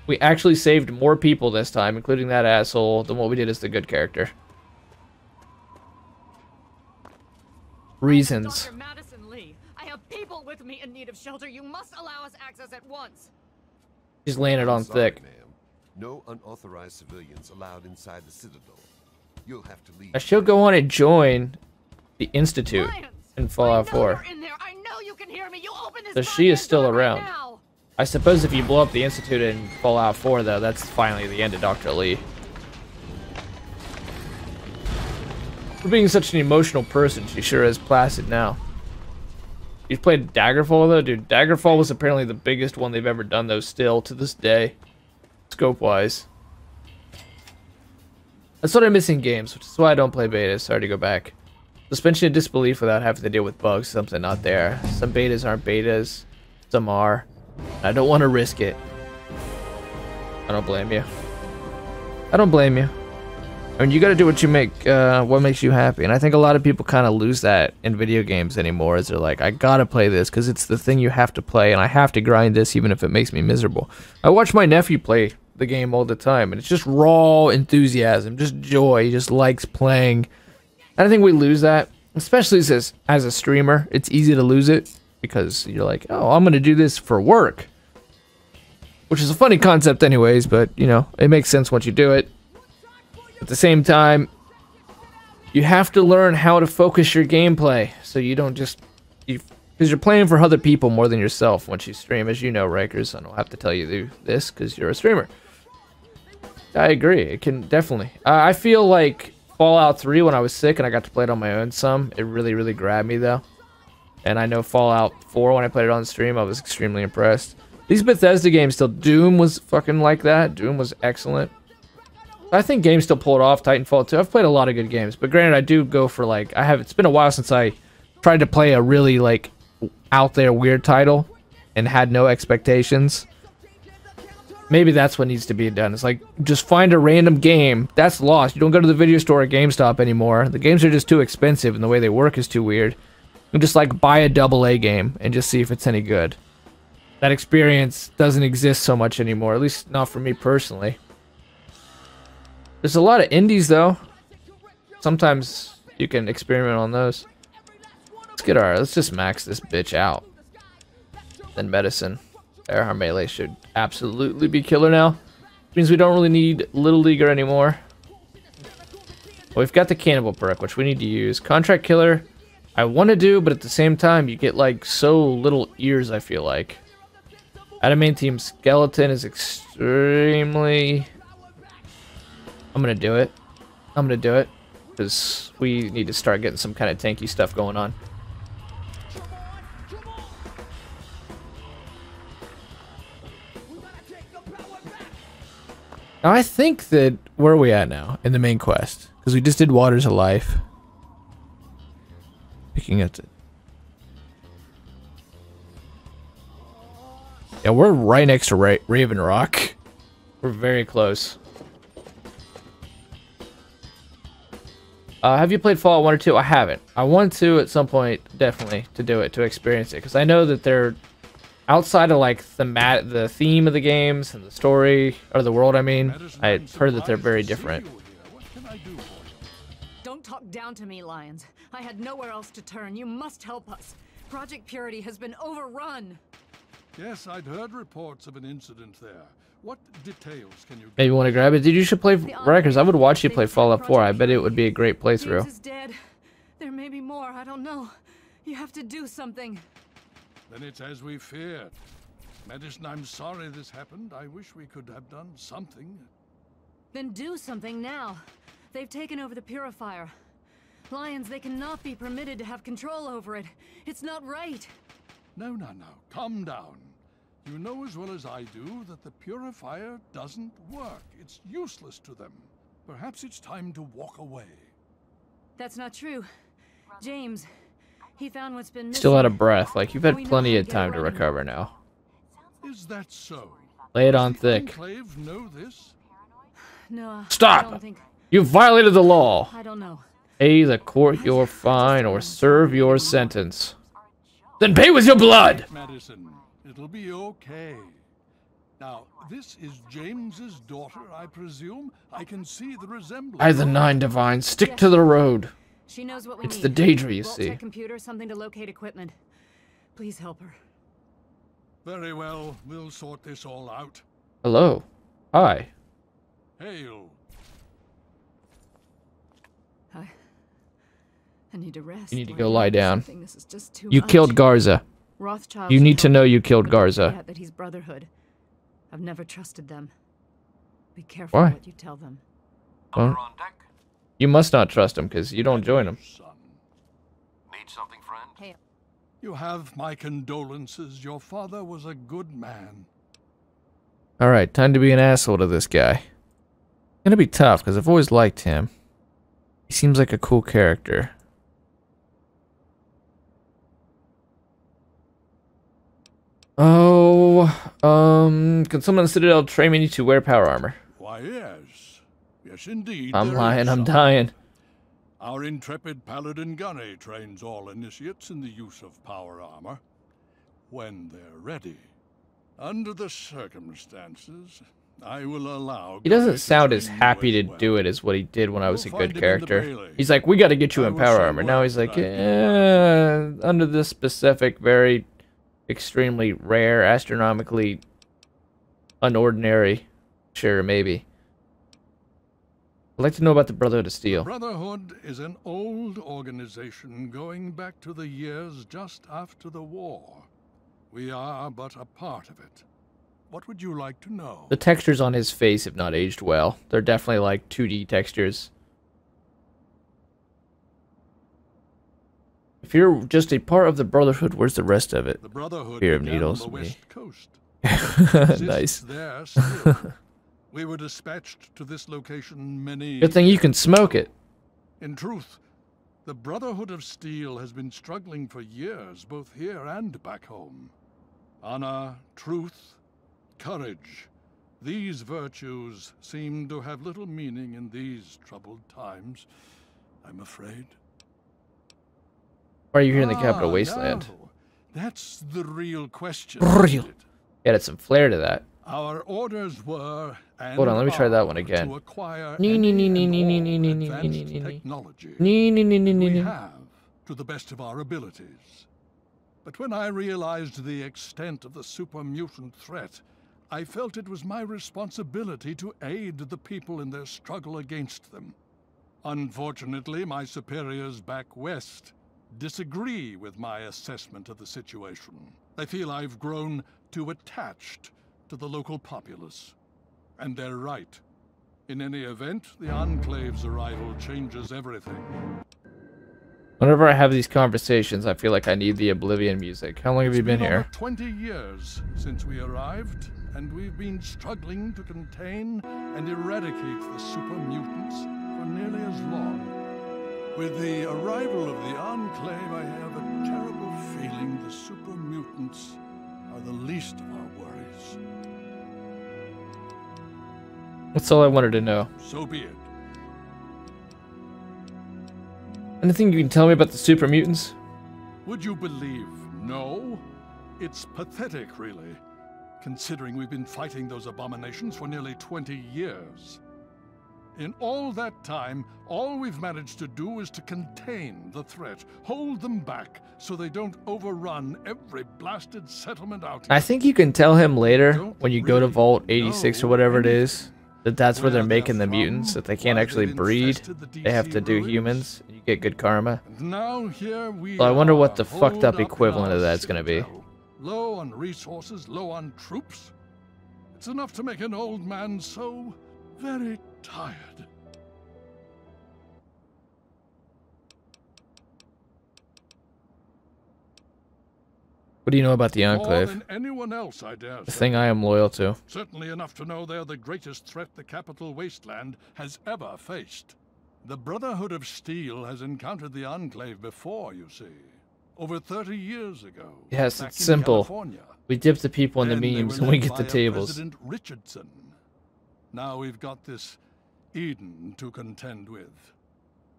We actually saved more people this time, including that asshole, than what we did as the good character. Reasons. Dr. Madison Lee, I have people with me in need of shelter. You must allow us access at once. She's laying it on thick. Ma'am. No unauthorized civilians allowed inside the Citadel. You'll have to leave. Now she'll go on and join the Institute Lions, in Fallout 4. you're in there. I know you can hear me. You open this So she is still goddamn door around. right now. I suppose if you blow up the Institute in Fallout 4, though, that's finally the end of Dr. Lee. For being such an emotional person, she sure is placid now. You've played Daggerfall, though? Dude, Daggerfall was apparently the biggest one they've ever done, though, still, to this day. Scope-wise. That's what I miss in games, which is why I don't play betas. Sorry to go back. Suspension of disbelief without having to deal with bugs, something not there. Some betas aren't betas. Some are. I don't want to risk it. I don't blame you. I don't blame you. I mean, you gotta do what you make, what makes you happy. And I think a lot of people kind of lose that in video games anymore, as they're like, I gotta play this because it's the thing you have to play, and I have to grind this even if it makes me miserable. I watch my nephew play the game all the time, and it's just raw enthusiasm, just joy. He just likes playing. And I think we lose that, especially as a streamer. It's easy to lose it because you're like, oh, I'm gonna do this for work. Which is a funny concept anyways, but, you know, it makes sense once you do it. At the same time, you have to learn how to focus your gameplay so you don't just because you're playing for other people more than yourself once you stream, as you know, Rikers. I don't have to tell you this because you're a streamer. I agree. It can definitely. I feel like Fallout 3 when I was sick and I got to play it on my own some. It really, really grabbed me though. And I know Fallout 4 when I played it on stream, I was extremely impressed. These Bethesda games still. Doom was fucking like that. Doom was excellent. I think games still pull it off. Titanfall 2. I've played a lot of good games, but granted, I do go for like It's been a while since I tried to play a really like out there weird title and had no expectations. Maybe that's what needs to be done. It's like just find a random game that's lost. You don't go to the video store at GameStop anymore. The games are just too expensive, and the way they work is too weird. You just like buy a AA game and just see if it's any good. That experience doesn't exist so much anymore, at least not for me personally. There's a lot of indies though. Sometimes you can experiment on those. Let's just max this bitch out. Then medicine. There, our melee should absolutely be killer now. Means we don't really need Little Leaguer anymore. Well, we've got the Cannibal perk, which we need to use. Contract Killer, I want to do, but at the same time, you get like so little ears, I feel like. Adamantium Skeleton is extremely... I'm gonna do it. Because we need to start getting some kind of tanky stuff going on. Now I think that... Where are we at now? In the main quest. Because we just did Waters of Life. Picking up the... Yeah, we're right next to Raven Rock. We're very close. Have you played Fallout 1 or 2? I haven't. I want to at some point, definitely, to do it, to experience it. Because I know that they're... Outside of like the theme of the games and the story, or the world, I mean, I've heard that they're very different. Don't talk down to me, Lyons. I had nowhere else to turn. You must help us. Project Purity has been overrun. Yes, I'd heard reports of an incident there. What details can you give? Maybe want to grab it? Dude, you should play Rikers. I would watch you play Fallout 4. I bet it would be a great playthrough. James is dead. There may be more. I don't know. You have to do something. Then it's as we feared. Medicine, I'm sorry this happened. I wish we could have done something. Then do something now. They've taken over the purifier. Lyons, they cannot be permitted to have control over it. It's not right. No. Calm down. You know as well as I do that the purifier doesn't work. It's useless to them. Perhaps it's time to walk away. That's not true. James, he found what's been missing. Still out of breath. Like, you've had plenty of time to recover now. Is that so? Lay it on Does the thick. Enclave know this? No. Stop! I don't think... You violated the law. I don't know. Pay the court your fine or serve your sentence. Then pay with your blood! Madison, it'll be okay. Now, this is James's daughter, I presume. I can see the resemblance. By the Nine Divines, stick to the road. She knows what we It's need. the Daedra, you Vault see. check computer, something to locate equipment. Please help her. Very well, we'll sort this all out. Hello. Hi. Hail. I need to rest. You need to go lie down. This is just too You much. killed Garza. Rothschild You should need to help know me, you killed but don't Garza. forget that he's Brotherhood. I've never trusted them. Be careful Why? what you tell them. Well, On deck. you must not trust him because you don't join him. Son, Need something, friend? Hey, you have my condolences. Your father was a good man. Alright, time to be an asshole to this guy. Gonna be tough because I've always liked him. He seems like a cool character. Oh, can someone in the Citadel train me to wear power armor? Why, yes. Yes, indeed. I'm there is lying, I'm some. dying. Our intrepid paladin Gunny trains all initiates in the use of power armor. When they're ready. Under the circumstances, I will allow... He doesn't Gunny to sound as train you happy to well. do it as what he did when I was a You'll good find him in the character. Bailey. He's like, we gotta get you I in will power say armor. Now word he's like, that under this specific, very extremely rare, astronomically unordinary. Sure, maybe. I'd like to know about the Brotherhood of The Steel. Brotherhood is an old organization going back to the years just after the war. We are but a part of it. What would you like to know? The textures on his face have not aged well. They're definitely like 2D textures. If you're just a part of the Brotherhood, where's the rest of it? The Brotherhood Fear of began needles, on the me. West Coast. Exists Nice. there still. We were dispatched to this location many. Good thing you can smoke it. In truth, the Brotherhood of Steel has been struggling for years, both here and back home. Honor, truth, courage. These virtues seem to have little meaning in these troubled times, I'm afraid. Why are you here in the Capital Wasteland? Now, that's the real question. Real. isn't it? Added some flair to that. Our orders were and Hold on, let me try that one are again. To acquire Nee, any nee, nee, and nee, nee, all nee, nee, nee, advanced nee, nee, nee. technology Nee, nee, nee, nee, nee, we nee. have to the best of our abilities. But when I realized the extent of the super mutant threat, I felt it was my responsibility to aid the people in their struggle against them. Unfortunately, my superiors back west disagree with my assessment of the situation. They feel I've grown too attached to the local populace. And they're right. In any event, the Enclave's arrival changes everything. Whenever I have these conversations, I feel like I need the Oblivion music. How long have you been It's here? over 20 years since we arrived, and we've been struggling to contain and eradicate the super mutants for nearly as long. With the arrival of the Enclave, I have a terrible feeling the super mutants are the least of our worries. That's all I wanted to know. So be it. Anything you can tell me about the super mutants? Would you believe no? It's pathetic, really, considering we've been fighting those abominations for nearly 20 years. In all that time, all we've managed to do is to contain the threat, hold them back, so they don't overrun every blasted settlement out here. I think you can tell him later Don't when you go to really Vault 86 or know whatever it anything. is, that that's where they're Where making the they're mutants, from, that they can't why actually they've breed. infested the They have DC to do ruins. humans, and you get good karma. And now here we So I wonder what the are, fucked up holed in equivalent our of that's gonna be. citadel. Low on resources, low on troops. It's enough to make an old man so very tired. What do you know about the More Enclave? than anyone else, I dare The say. thing I am loyal to. Certainly enough to know they're the greatest threat the Capital Wasteland has ever faced. The Brotherhood of Steel has encountered the Enclave before, you see. Over 30 years ago. Yes, back it's in simple. California. We dip the people in the Then they memes were and we led get by the a tables. President Richardson. Now we've got this Eden to contend with.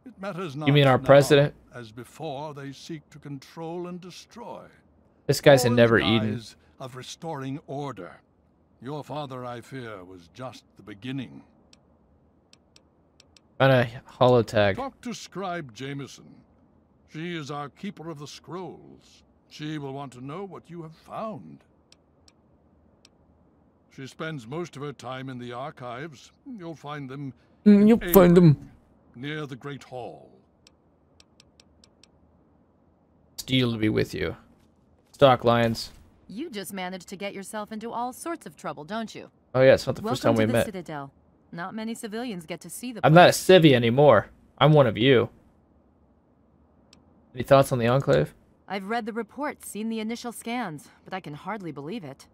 It matters not. You mean our now, president? As before, they seek to control and destroy. This guy's All a in the never eaten. guise of restoring order. Your father, I fear, was just the beginning. On a holotag. Talk to Scribe Jameson. She is our keeper of the scrolls. She will want to know what you have found. She spends most of her time in the archives. You'll find them You'll find them. near the Great Hall. Steel to be with you. Stock Lions. You just managed to get yourself into all sorts of trouble, don't you? Oh yeah, it's not the first time Welcome we to the met. Citadel. Not many civilians get to see the I'm not a place. civvy anymore. I'm one of you. Any thoughts on the Enclave? I've read the reports, seen the initial scans, but I can hardly believe it.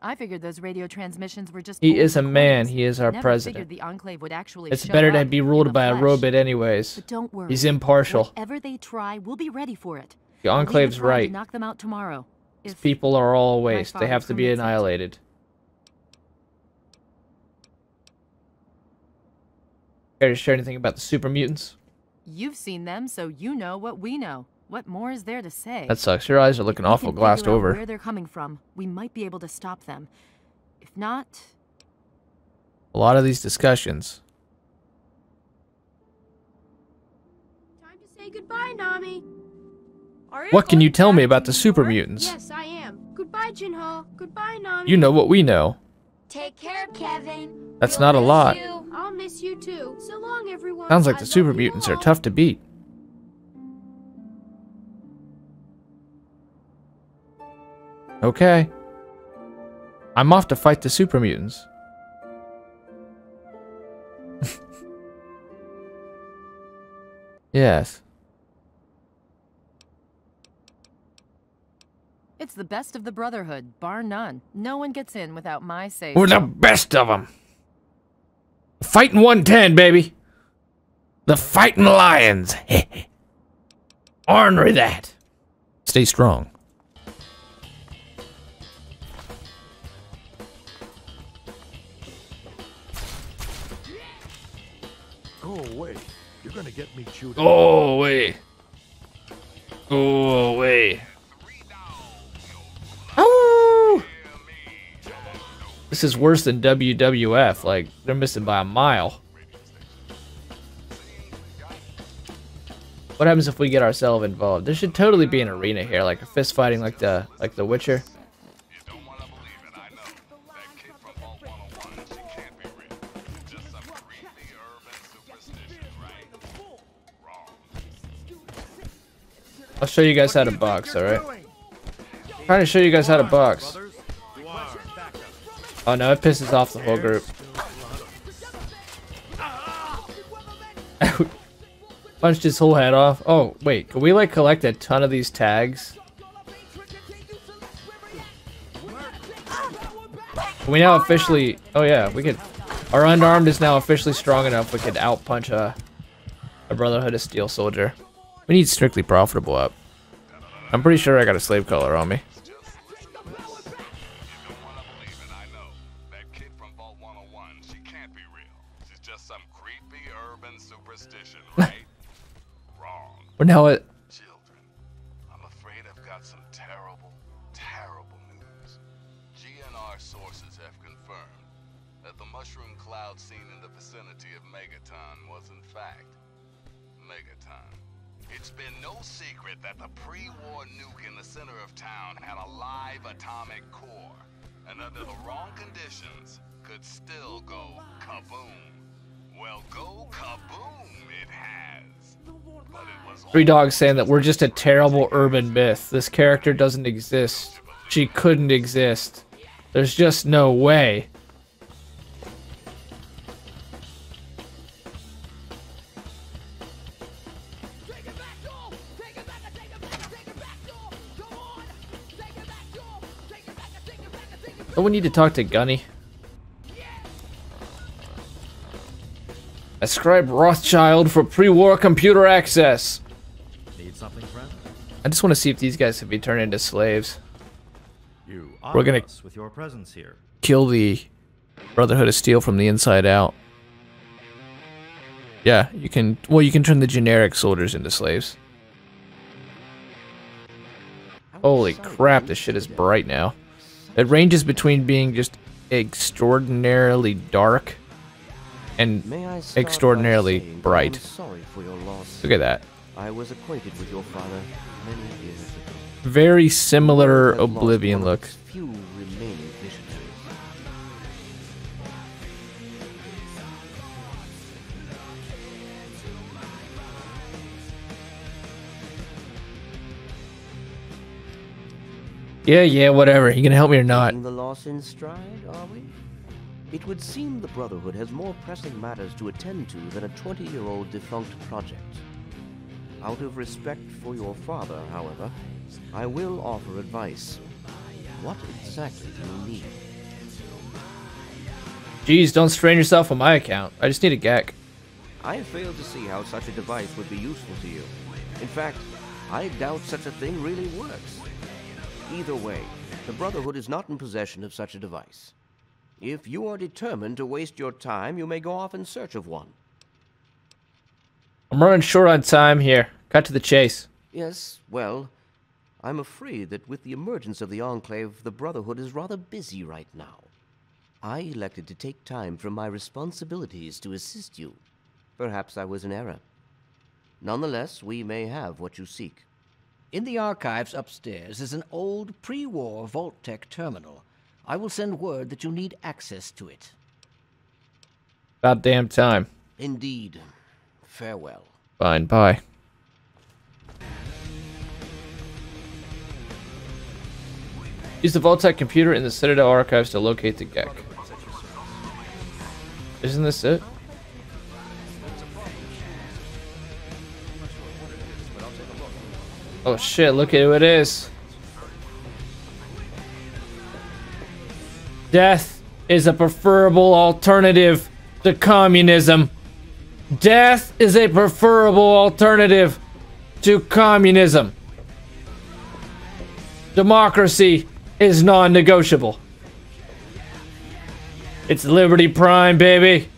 I figured those radio transmissions were just He old is a man. recordings. He is our Never president. figured the Enclave would actually It's show better to up be in ruled the by a flesh. robot anyways. But don't worry. He's impartial. Whatever they try, we'll be ready for it. The We'll lead Enclave's prime to right. knock them out tomorrow. These If people are all my waste. They father have to be permits it. annihilated. Care to share anything about the super mutants? You've seen them, so you know what we know. What more is there to say? That sucks. Your eyes are If looking we awful can glassed figure out over. Where they're coming from, we might be able to stop them. If not, A lot of these discussions. Time to say goodbye, Nami. What can you tell me about the super mutants? Yes, I am. Goodbye, Jinho. Goodbye, Nami. You know what we know. Take care, Kevin. That's We'll not a miss lot. you. I'll miss you too. So long, Sounds like the super mutants are tough to beat. Okay. I'm off to fight the super mutants. Yes. It's the best of the Brotherhood, bar none. No one gets in without my say. We're the best of them. Fighting 110, baby. The Fighting Lions. Ornery that. Stay strong. Go away. You're gonna get me chewed. Go away. Go away. Oh! This is worse than WWF. Like, they're missing by a mile. What happens if we get ourselves involved? There should totally be an arena here, like a fist fighting like the Witcher. I'll show you guys how to box, alright? Trying to show you guys how to box. Oh no, it pisses off the whole group. Punched his whole head off. Oh, wait, can we like collect a ton of these tags? Can we now officially... Oh yeah, we could... Our unarmed is now officially strong enough we could outpunch a Brotherhood of Steel soldier. We need strictly profitable up. I'm pretty sure I got a slave collar on me. We're now at... Children, I'm afraid I've got some terrible, terrible news. GNR sources have confirmed that the mushroom cloud seen in the vicinity of Megaton was in fact Megaton. It's been no secret that the pre-war nuke in the center of town had a live atomic core, and under the wrong conditions could still go kaboom. Well, go kaboom it has. But it was Three Dogs saying that we're just a terrible urban myth. This character doesn't exist. She couldn't exist. There's just no way. Don't we need to talk to Gunny? Ascribe Rothschild for pre-war computer access. Need something, friend? I just want to see if these guys can be turned into slaves. You We're gonna us with your presence here. kill the Brotherhood of Steel from the inside out. Yeah, you can. Well, you can turn the generic soldiers into slaves. Holy crap! This shit is bright now. It ranges between being just extraordinarily dark and extraordinarily bright. Sorry for your loss. Look at that. I was acquainted with your father many years ago. Very similar Oblivion look. Few remaining visionaries. Yeah, whatever. You gonna help me or not? Taking the loss in stride, are we? It would seem the Brotherhood has more pressing matters to attend to than a 20-year-old defunct project. Out of respect for your father, however, I will offer advice. What exactly do you need? Jeez, don't strain yourself on my account. I just need a GEC. I fail to see how such a device would be useful to you. In fact, I doubt such a thing really works. Either way, the Brotherhood is not in possession of such a device. If you are determined to waste your time, you may go off in search of one. I'm running short on time here. Cut to the chase. Yes, well, I'm afraid that with the emergence of the Enclave, the Brotherhood is rather busy right now. I elected to take time from my responsibilities to assist you. Perhaps I was in error. Nonetheless, we may have what you seek. In the archives upstairs is an old pre-war Vault-Tec terminal. I will send word that you need access to it. About damn time. Indeed. Farewell. Fine, bye. Use the Vault-Tec computer in the Citadel archives to locate the Gek. Isn't this it? Oh shit, look at who it is. Death is a preferable alternative to communism. Death is a preferable alternative to communism. Democracy is non-negotiable. It's Liberty Prime, baby.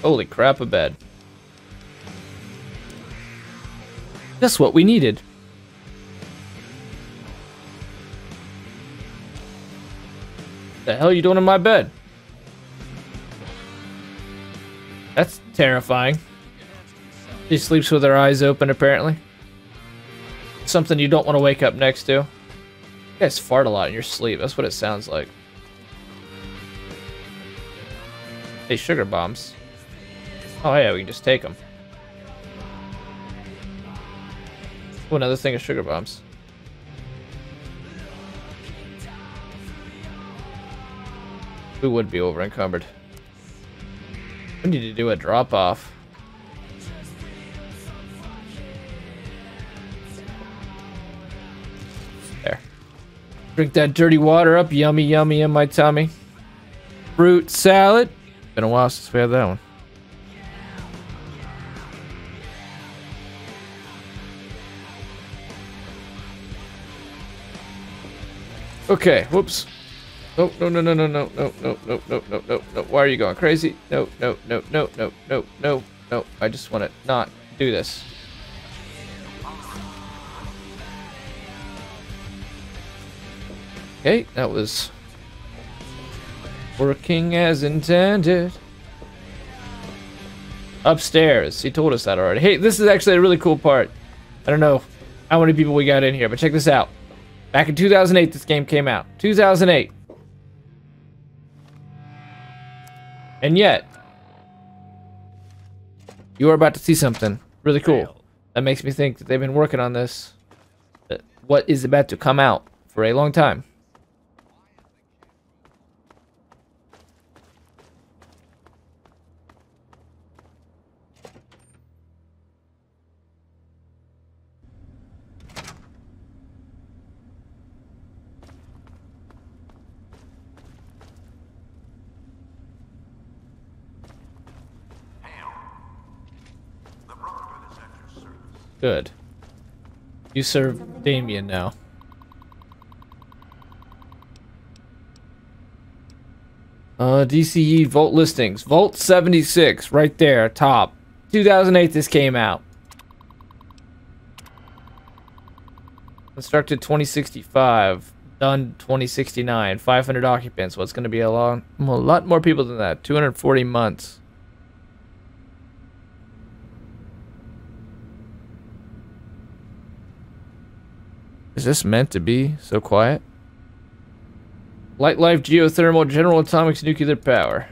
Holy crap, a bed. That's what we needed. The hell are you doing in my bed? That's terrifying. She sleeps with her eyes open, apparently. Something you don't want to wake up next to. You guys fart a lot in your sleep. That's what it sounds like. Hey, sugar bombs. Oh yeah, we can just take them. Oh, another thing of sugar bombs. We would be over encumbered. We need to do a drop off. There. Drink that dirty water up. Yummy, yummy in my tummy. Fruit salad. Been a while since we had that one. Okay, whoops. Oh, no, no, no, no, no, no, no, no, no, no, no, no. Why are you going crazy? No, no, no, no, no, no, no, no. I just want to not do this. Okay, that was working as intended. Upstairs. He told us that already. Hey, this is actually a really cool part. I don't know how many people we got in here, but check this out. Back in 2008, this game came out. 2008. And yet, you are about to see something really cool. That makes me think that they've been working on this. What is about to come out for a long time. Good. You serve Damien now. DCE Vault listings. Vault 76, right there, top. 2008 this came out. Constructed 2065. Done 2069. 500 occupants. Well, it's going to be a lot more people than that. 240 months. Is this meant to be so quiet? Light life, geothermal, general atomics, nuclear power.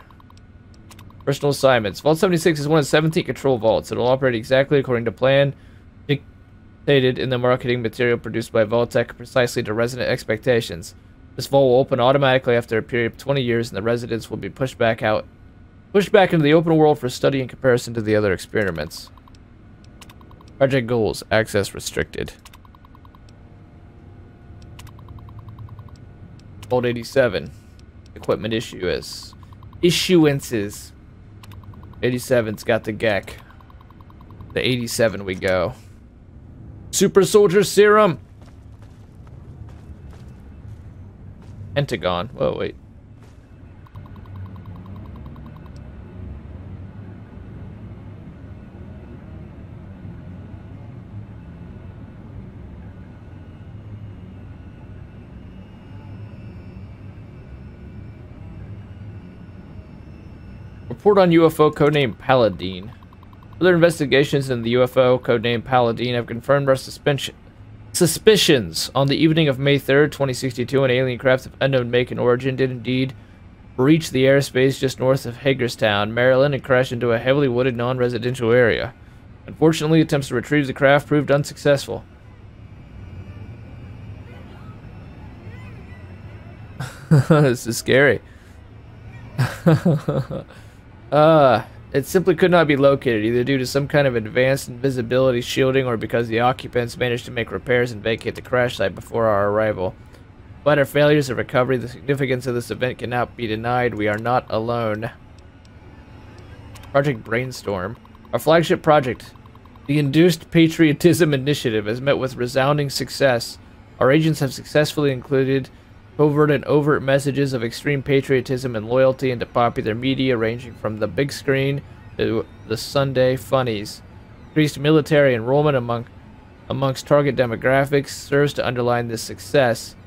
Personal assignments. Vault 76 is one of 17 control vaults. It will operate exactly according to plan dictated in the marketing material produced by Vault-Tec precisely to resident expectations. This vault will open automatically after a period of 20 years and the residents will be pushed back into the open world for study in comparison to the other experiments. Project goals. Access restricted. Vault 87. Equipment issuances. 87's got the Gek. The 87 we go. Super Soldier Serum. Pentagon. Whoa, wait. Report on UFO codename Paladin. Further investigations in the UFO codename Paladin have confirmed our suspicions. On the evening of May 3rd, 2062, an alien craft of unknown make and origin did indeed breach the airspace just north of Hagerstown, Maryland, and crash into a heavily wooded non-residential area. Unfortunately, attempts to retrieve the craft proved unsuccessful. This is scary. It simply could not be located, either due to some kind of advanced invisibility shielding or because the occupants managed to make repairs and vacate the crash site before our arrival. Despite our failures of recovery, the significance of this event cannot be denied. We are not alone. Project Brainstorm. Our flagship project, the Induced Patriotism Initiative, has met with resounding success. Our agents have successfully included covert and overt messages of extreme patriotism and loyalty into popular media, ranging from the big screen to the Sunday funnies. Increased military enrollment amongst target demographics serves to underline this success.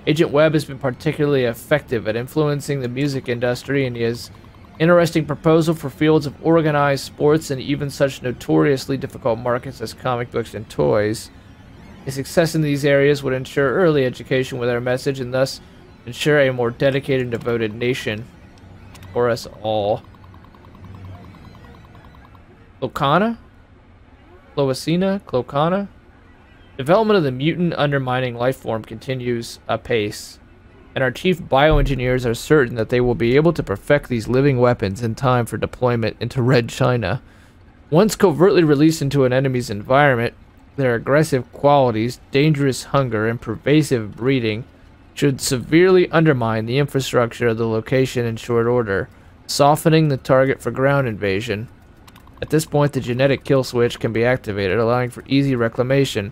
Agent Webb has been particularly effective at influencing the music industry, and he has interesting proposal for fields of organized sports and even such notoriously difficult markets as comic books and toys. A success in these areas would ensure early education with our message and thus ensure a more dedicated and devoted nation for us all. Clocana? Cloacina? Clocana? Development of the mutant undermining life form continues apace, and our chief bioengineers are certain that they will be able to perfect these living weapons in time for deployment into Red China. Once covertly released into an enemy's environment, their aggressive qualities, dangerous hunger, and pervasive breeding should severely undermine the infrastructure of the location in short order, softening the target for ground invasion. At this point, the genetic kill switch can be activated, allowing for easy reclamation,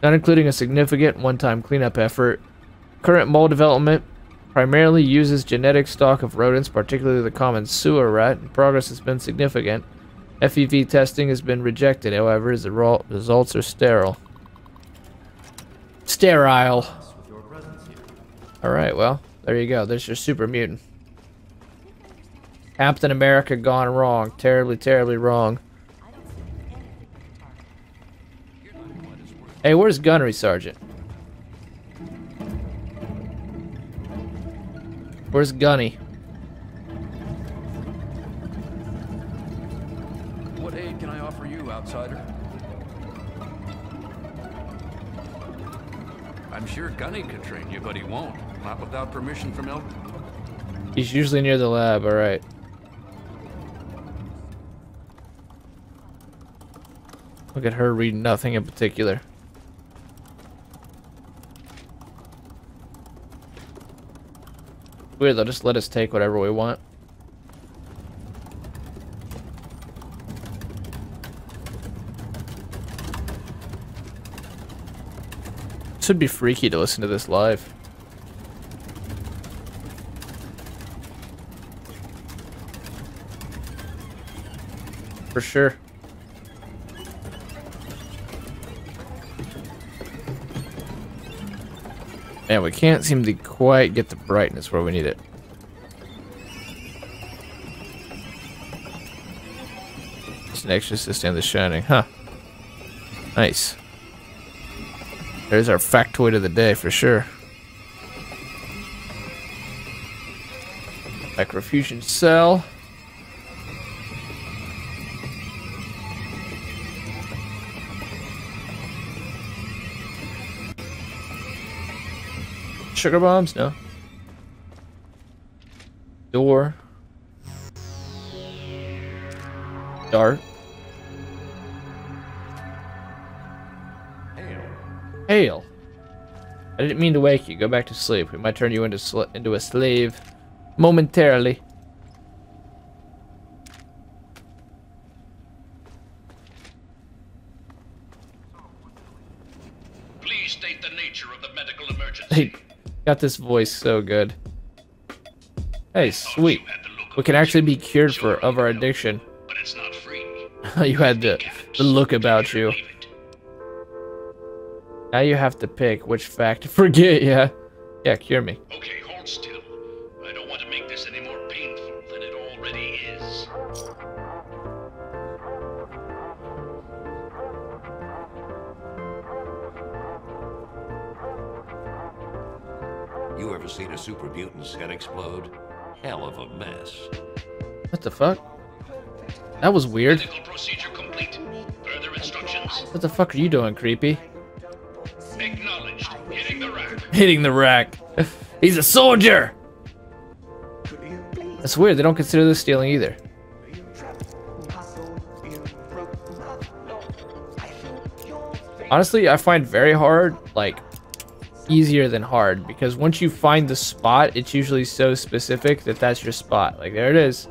not including a significant one-time cleanup effort. Current mole development primarily uses genetic stock of rodents, particularly the common sewer rat, and progress has been significant. FEV testing has been rejected, however, as the results are sterile. Sterile. Alright, well, there you go. There's your super mutant. Captain America gone wrong. Terribly, terribly wrong. Hey, where's Gunnery Sergeant? Where's Gunny? What aid can I offer you, outsider? I'm sure Gunny could train you, but he won't. Not without permission from Elton. He's usually near the lab, alright. Look at her reading nothing in particular. Weird, they'll just let us take whatever we want. Should be freaky to listen to this live. For sure. Man, we can't seem to quite get the brightness where we need it. It's an extra system that's shining, huh? Nice. There's our factoid of the day for sure. Microfusion cell. Sugar bombs? No. Door. Dart. Hail. I didn't mean to wake you. Go back to sleep. We might turn you into a slave momentarily. Please state the nature of the medical emergency. Hey, got this voice so good. Hey, sweet. We can actually be cured of our addiction. But it's not free. You had the look about you. Now you have to pick which fact to forget, yeah. Yeah, cure me. Okay, hold still. I don't want to make this any more painful than it already You ever seen a super mutant's head explode? Hell of a mess. What the fuck? That was weird. Medical procedure complete. Further instructions. What the fuck are you doing, creepy? Acknowledged. Hitting the rack. Hitting the rack. He's a soldier! That's weird. They don't consider this stealing either. Honestly, I find very hard, like, easier than hard, because once you find the spot, it's usually so specific that that's your spot. Like, there it is.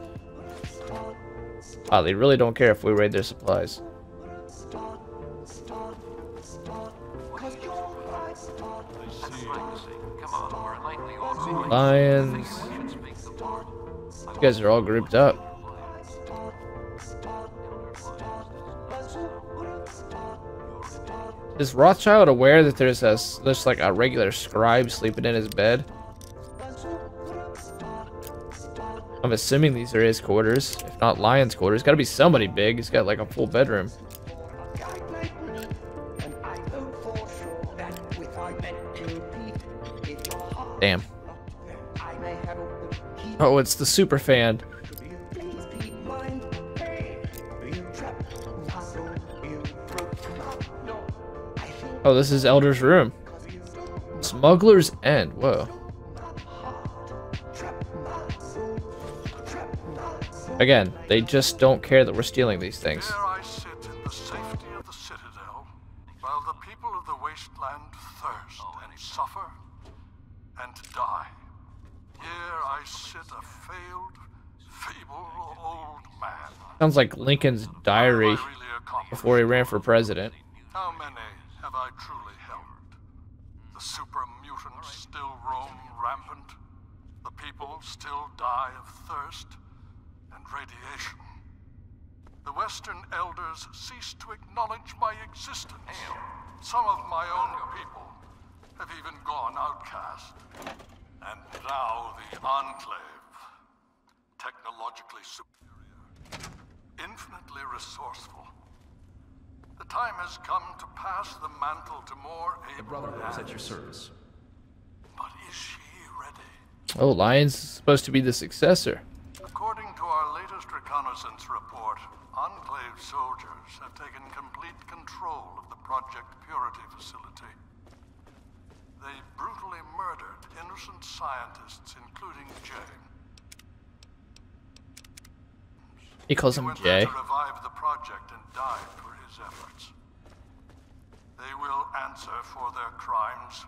Wow, they really don't care if we raid their supplies. Lions. You guys are all grouped up. Is Rothschild aware that there's like a regular scribe sleeping in his bed? I'm assuming these are his quarters, if not Lion's quarters. Gotta be somebody big. He's got like a full bedroom. Damn. Oh, it's the super fan. Oh, this is Elder's room. Smuggler's End. Whoa. Again, they just don't care that we're stealing these things. There I sit in the safety of the Citadel, while the people of the wasteland thirst and suffer and die. Here I sit a failed, feeble old man. Sounds like Lincoln's diary before he ran for president. How many have I truly helped? The super mutants still roam rampant. The people still die of thirst and radiation. The Western elders cease to acknowledge my existence. Some of my own people have even gone outcast. And now the Enclave, technologically superior, infinitely resourceful. The time has come to pass the mantle to more able. The Brotherhood is at your service. But is she ready? Oh, Lion's supposed to be the successor. According to our latest reconnaissance report, Enclave soldiers have taken complete control of the Project Purity facility. They brutally murdered innocent scientists, including Jay. He calls him Jay. To revive the project and died for his efforts. They will answer for their crimes.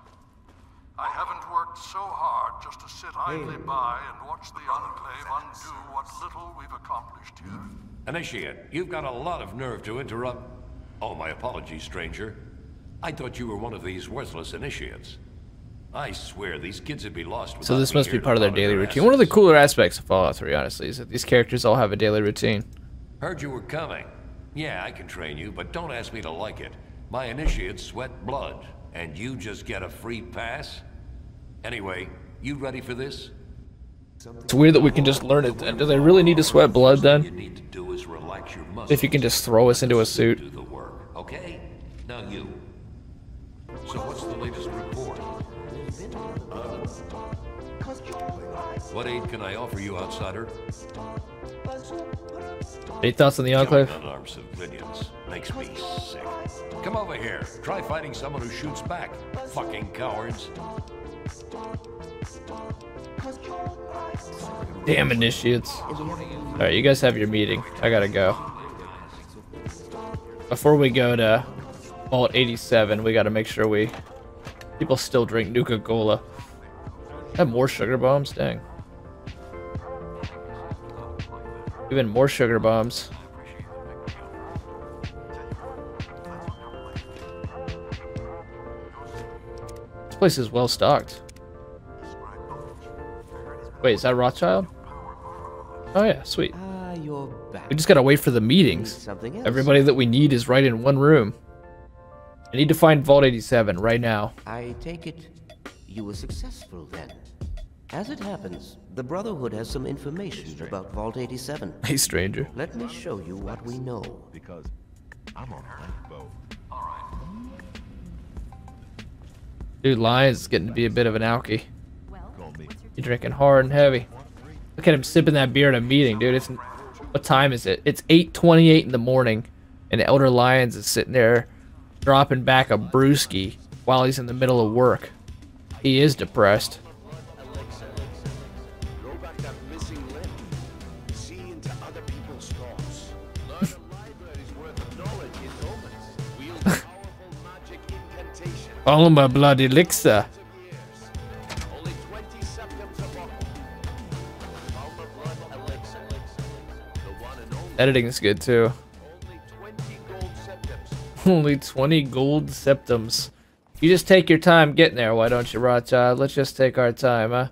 I haven't worked so hard just to sit idly by and watch the Enclave undo what little we've accomplished here. Initiate, you've got a lot of nerve to interrupt. Oh, my apologies, stranger. I thought you were one of these worthless initiates. I swear these kids would be lost. So this must be part of their daily routine. One of the cooler aspects of Fallout 3, honestly, is that these characters all have a daily routine. Heard you were coming. Yeah, I can train you, but don't ask me to like it. My initiates sweat blood, and you just get a free pass? Anyway, you ready for this? It's weird that we can just learn it then. Do they really need to sweat blood then? You need to do is relax your muscles. If you can just throw us into a suit. Do the work, okay? Now you. So what's the latest report? What aid can I offer you, outsider? Any thoughts on the Enclave? Killing unarmed civilians makes me sick. Come over here. Try fighting someone who shoots back. Fucking cowards. Damn initiates. Alright, you guys have your meeting. I gotta go. Before we go to Vault 87, we gotta make sure people still drink Nuka-Cola. Have more sugar bombs? Dang. Even more sugar bombs. This place is well stocked. Wait, is that Rothschild? Oh yeah, sweet. You're back. We just gotta wait for the meetings. Everybody that we need is right in one room. I need to find Vault 87 right now. I take it you were successful then. As it happens, the Brotherhood has some information about Vault 87. Hey, stranger. Let me show you what we know. Because I'm on a boat. Dude, Lion's getting to be a bit of an alky. You're drinking hard and heavy. Look at him sipping that beer at a meeting, dude. It's what time is it? It's 8:28 in the morning, and Elder Lyons is sitting there dropping back a brewski while he's in the middle of work. He is depressed. Follow my blood elixir. Editing is good too. Only 20 gold septums. You just take your time getting there, why don't you, Rothschild? Let's just take our time, huh?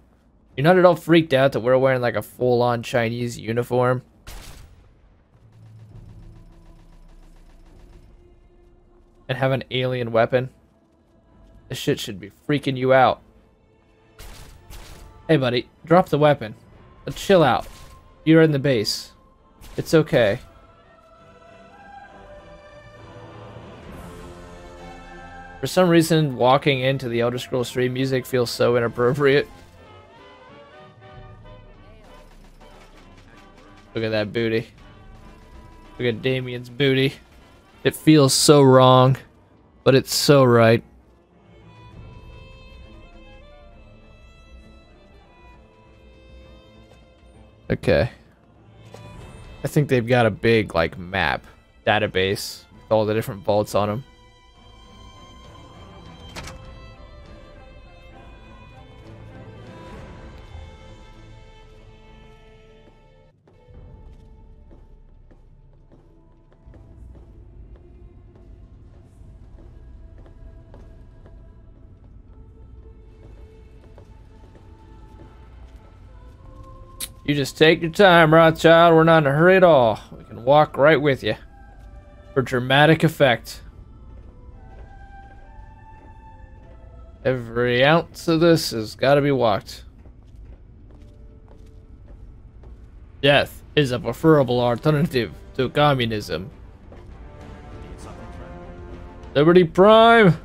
You're not at all freaked out that we're wearing like a full-on Chinese uniform? And have an alien weapon? This shit should be freaking you out. Hey buddy, drop the weapon. Let's chill out. You're in the base. It's okay. For some reason, walking into the Elder Scrolls 3 music feels so inappropriate. Look at that booty. Look at Damien's booty. It feels so wrong, but it's so right. Okay. I think they've got a big, like, map database with all the different vaults on them. You just take your time, Rothschild. We're not in a hurry at all. We can walk right with you. For dramatic effect. Every ounce of this has got to be walked. Death is a preferable alternative to communism. Liberty Prime!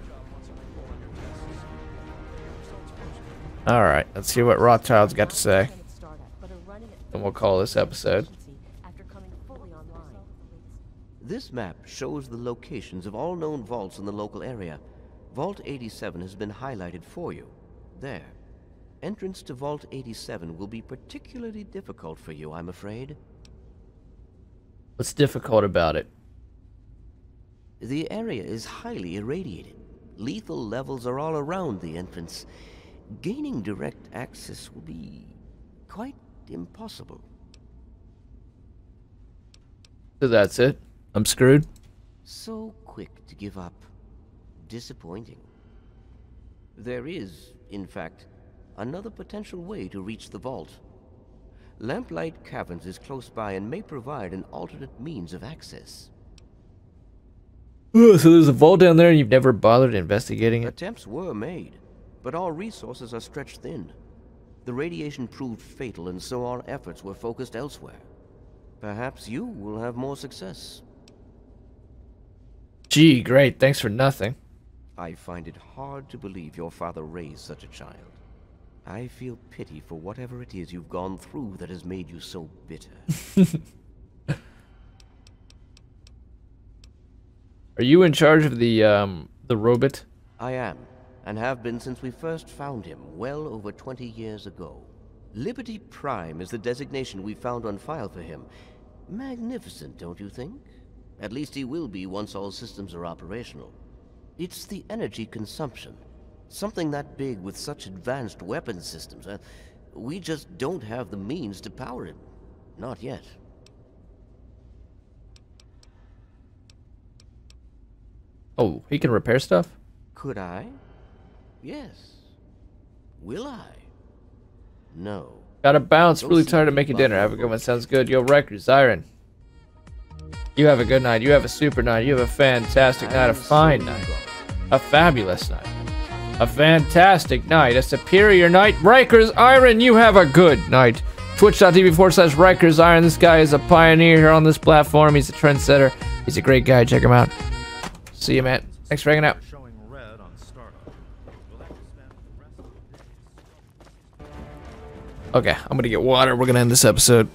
Alright, let's see what Rothschild's got to say. And we'll call this episode. This map shows the locations of all known vaults in the local area. Vault 87 has been highlighted for you. There. Entrance to Vault 87 will be particularly difficult for you, I'm afraid. What's difficult about it? The area is highly irradiated. Lethal levels are all around the entrance. Gaining direct access will be quite impossible. So that's it? I'm screwed? So quick to give up. Disappointing. There is, in fact, another potential way to reach the vault. Lamplight Caverns is close by and may provide an alternate means of access. Oh, so there's a vault down there and you've never bothered investigating it? Attempts were made, but all resources are stretched thin. The radiation proved fatal, and so our efforts were focused elsewhere. Perhaps you will have more success. Gee, great. Thanks for nothing. I find it hard to believe your father raised such a child. I feel pity for whatever it is you've gone through that has made you so bitter. Are you in charge of the robot? I am, and have been since we first found him, well over 20 years ago. Liberty Prime is the designation we found on file for him. Magnificent, don't you think? At least he will be once all systems are operational. It's the energy consumption. Something that big with such advanced weapon systems. We just don't have the means to power him. Not yet. Oh, he can repair stuff? Could I? Yes. Will I? No. Gotta bounce. Really tired of making dinner. Have a good one. Sounds good. Yo, Rikers, Iron. You have a good night. You have a super night. You have a fantastic night. A fine night. A fabulous night. A fantastic night. A superior night. Rikers, Iron, you have a good night. Twitch.tv/Rikers Iron. This guy is a pioneer here on this platform. He's a trendsetter. He's a great guy. Check him out. See you, man. Thanks for hanging out. Okay, I'm gonna get water. We're gonna end this episode.